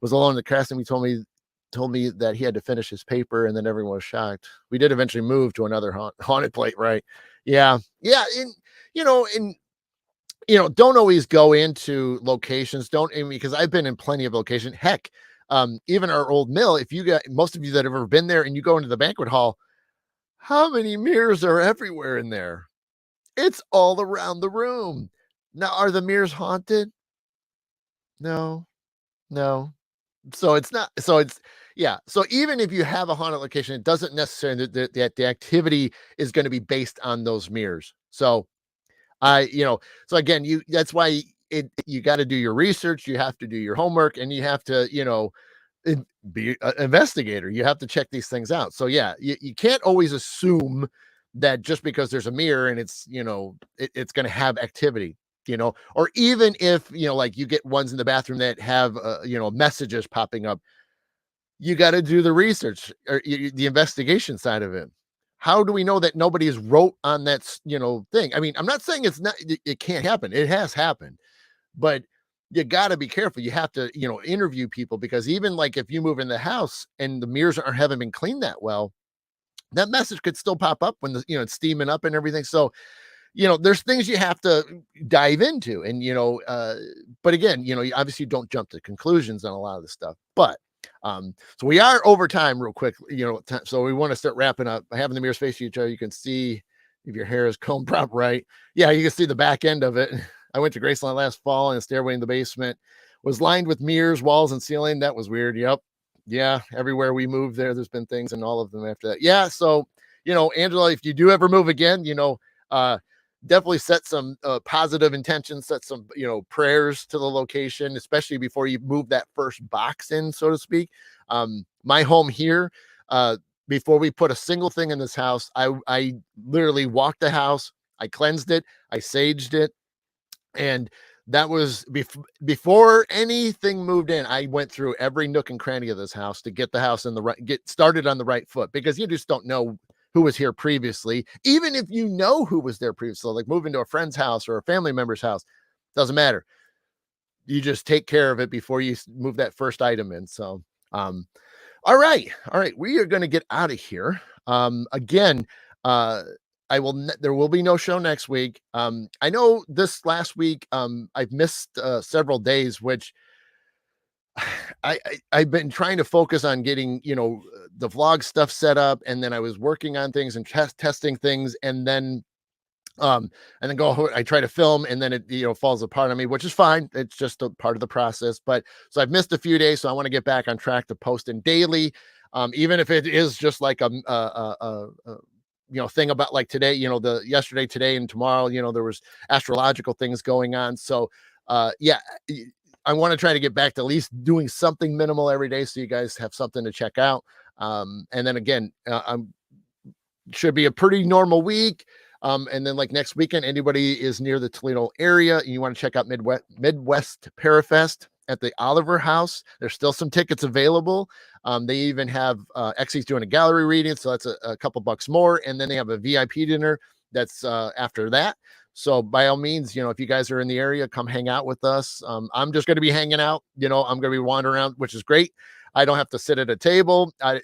Was alone in the classroom. He told me told me that he had to finish his paper, and then everyone was shocked. We did eventually move to another haunted place, right? Yeah, yeah, and don't always go into locations. Don't, I mean, because I've been in plenty of locations. Heck, even our old mill. If you got most of you that have ever been there, and you go into the banquet hall, how many mirrors are everywhere in there? It's all around the room. Now, are the mirrors haunted? No, no. So it's not. So it's yeah. So even if you have a haunted location, it doesn't necessarily that the activity is going to be based on those mirrors. So I, so again, that's why you got to do your research, you have to do your homework, and you have to, be an investigator. You have to check these things out. So yeah, you can't always assume that just because there's a mirror and it's, it's going to have activity, or even if, like you get ones in the bathroom that have, messages popping up, you got to do the research or the investigation side of it. How do we know that nobody has wrote on that, thing? I mean, I'm not saying it can't happen. It has happened, but you got to be careful. You have to, interview people, because even like if you move in the house and the mirrors haven't been cleaned that well, that message could still pop up when it's steaming up and everything. So, there's things you have to dive into, and, but again, you obviously don't jump to conclusions on a lot of this stuff, but, so we are over time real quick, so we want to start wrapping up. By having the mirrors face each other, you can see if your hair is combed prop right. Yeah, you can see the back end of it. I went to Graceland last fall, and the stairway in the basement was lined with mirrors, walls, and ceiling. That was weird. Yep. Yeah. Everywhere we moved there's been things in all of them after that. Yeah. So, Angela, if you do ever move again, uh, definitely set some positive intentions, set some, prayers to the location, especially before you move that first box in, so to speak. My home here, before we put a single thing in this house, I literally walked the house, I cleansed it, I saged it, and that was before anything moved in. I went through every nook and cranny of this house to get the house get started on the right foot, because you just don't know who was here previously. Even if you know who was there previously, like moving to a friend's house or a family member's house, doesn't matter. You just take care of it before you move that first item in. So, all right. All right. We are going to get out of here. Again, there will be no show next week. I know this last week, I've missed several days, which I've been trying to focus on getting, the vlog stuff set up. And then I was working on things and testing things. And then I try to film, and then it, falls apart on me, which is fine. It's just a part of the process. But so I've missed a few days. So I want to get back on track to posting daily. Even if it is just like thing about like today, the yesterday, today, and tomorrow, there was astrological things going on. So, yeah, I want to try to get back to at least doing something minimal every day, so you guys have something to check out. And then again, should be a pretty normal week. And then like next weekend, anybody is near the Toledo area and you want to check out Midwest Parafest at the Oliver House, there's still some tickets available. They even have Exy's doing a gallery reading, so that's a couple bucks more. And then they have a VIP dinner that's after that. So by all means, if you guys are in the area, come hang out with us. I'm just going to be hanging out. I'm going to be wandering around, which is great. I don't have to sit at a table. I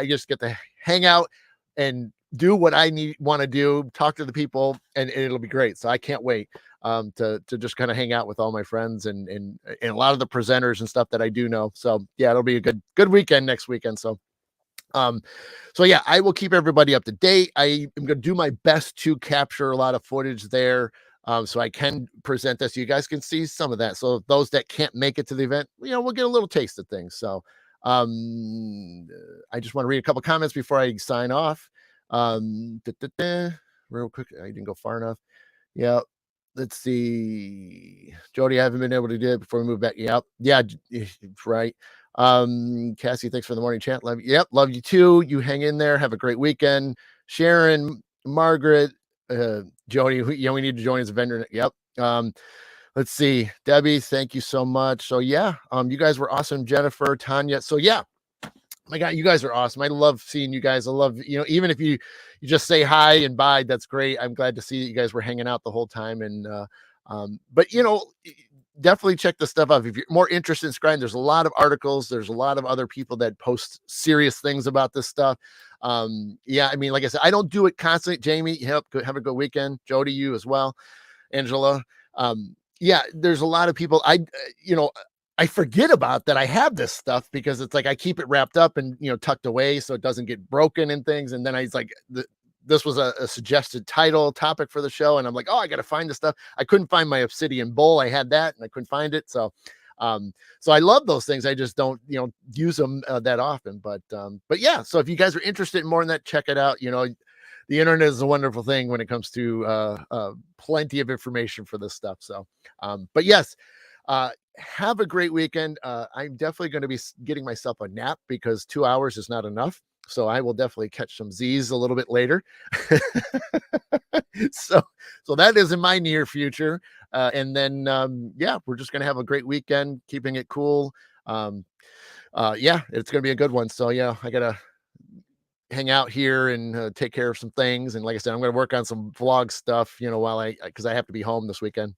just get to hang out and do what I want to do, talk to the people, and it'll be great. So I can't wait to just kind of hang out with all my friends and a lot of the presenters and stuff that I do know. So yeah, it'll be a good weekend next weekend. So yeah, I will keep everybody up to date. I am going to do my best to capture a lot of footage there, so I can present this. You guys can see some of that. So those that can't make it to the event, we'll get a little taste of things. So I just want to read a couple comments before I sign off. Real quick, I didn't go far enough. Yeah, let's see. Jody, I haven't been able to do it before we move back. Yeah, right. Cassie, thanks for the morning chat. Love you. Yep, love you too. You hang in there. Have a great weekend. Sharon, Margaret, Jody, we need to join as a vendor. Yep. Let's see. Debbie, thank you so much. So yeah, you guys were awesome. Jennifer, Tanya. So yeah, my God, you guys are awesome. I love seeing you guys. I love, even if you just say hi and bye, that's great. I'm glad to see that you guys were hanging out the whole time. And, but definitely check the stuff out. If you're more interested in scrying, there's a lot of articles. There's a lot of other people that post serious things about this stuff. Yeah, I mean, like I said, I don't do it constantly. Jamie, have a good weekend. Jody, you as well. Angela. Yeah, there's a lot of people. You know, I forget about that I have this stuff because it's like I keep it wrapped up and tucked away so it doesn't get broken and things. And then I was like, this was a suggested title topic for the show, and I'm like, oh, I got to find this stuff. I couldn't find my obsidian bowl. I had that, and I couldn't find it. So I love those things. I just don't use them that often. But yeah. So if you guys are interested in more in that, check it out. The internet is a wonderful thing when it comes to plenty of information for this stuff. But yes, have a great weekend. I'm definitely going to be getting myself a nap because 2 hours is not enough. So I will definitely catch some Z's a little bit later. so so that is in my near future. And then yeah, we're just going to have a great weekend, keeping it cool. Yeah, it's going to be a good one. So yeah, I got to hang out here and take care of some things. And like I said, I'm going to work on some vlog stuff, while because I have to be home this weekend.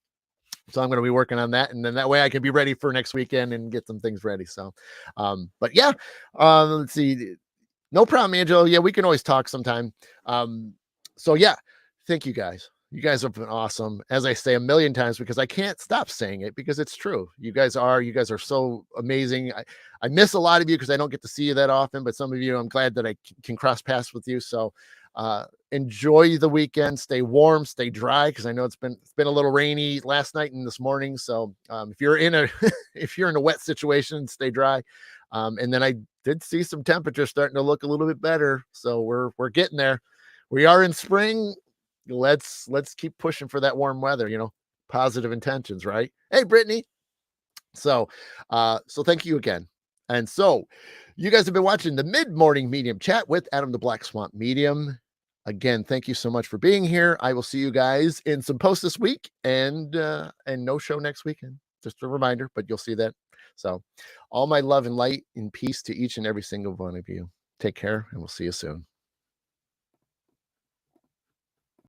So I'm going to be working on that. And then that way I can be ready for next weekend and get some things ready. So, but yeah, let's see. No problem, Angelo. Yeah, we can always talk sometime. So yeah, thank you guys. You guys have been awesome. As I say a million times, because I can't stop saying it because it's true. You guys are so amazing. I miss a lot of you because I don't get to see you that often, but some of you, I'm glad that I can cross paths with you. So enjoy the weekend, stay warm, stay dry, because I know it's been a little rainy last night and this morning. So if you're in a if you're in a wet situation, stay dry. And then I did see some temperatures starting to look a little bit better. So we're getting there. We are in spring. Let's keep pushing for that warm weather, positive intentions, right? Hey, Brittany. So thank you again. And so you guys have been watching the mid-morning medium chat with Adam the Black Swamp Medium. Again, thank you so much for being here. I will see you guys in some posts this week and no show next weekend. Just a reminder, but you'll see that. So all my love and light and peace to each and every single one of you. Take care, and we'll see you soon.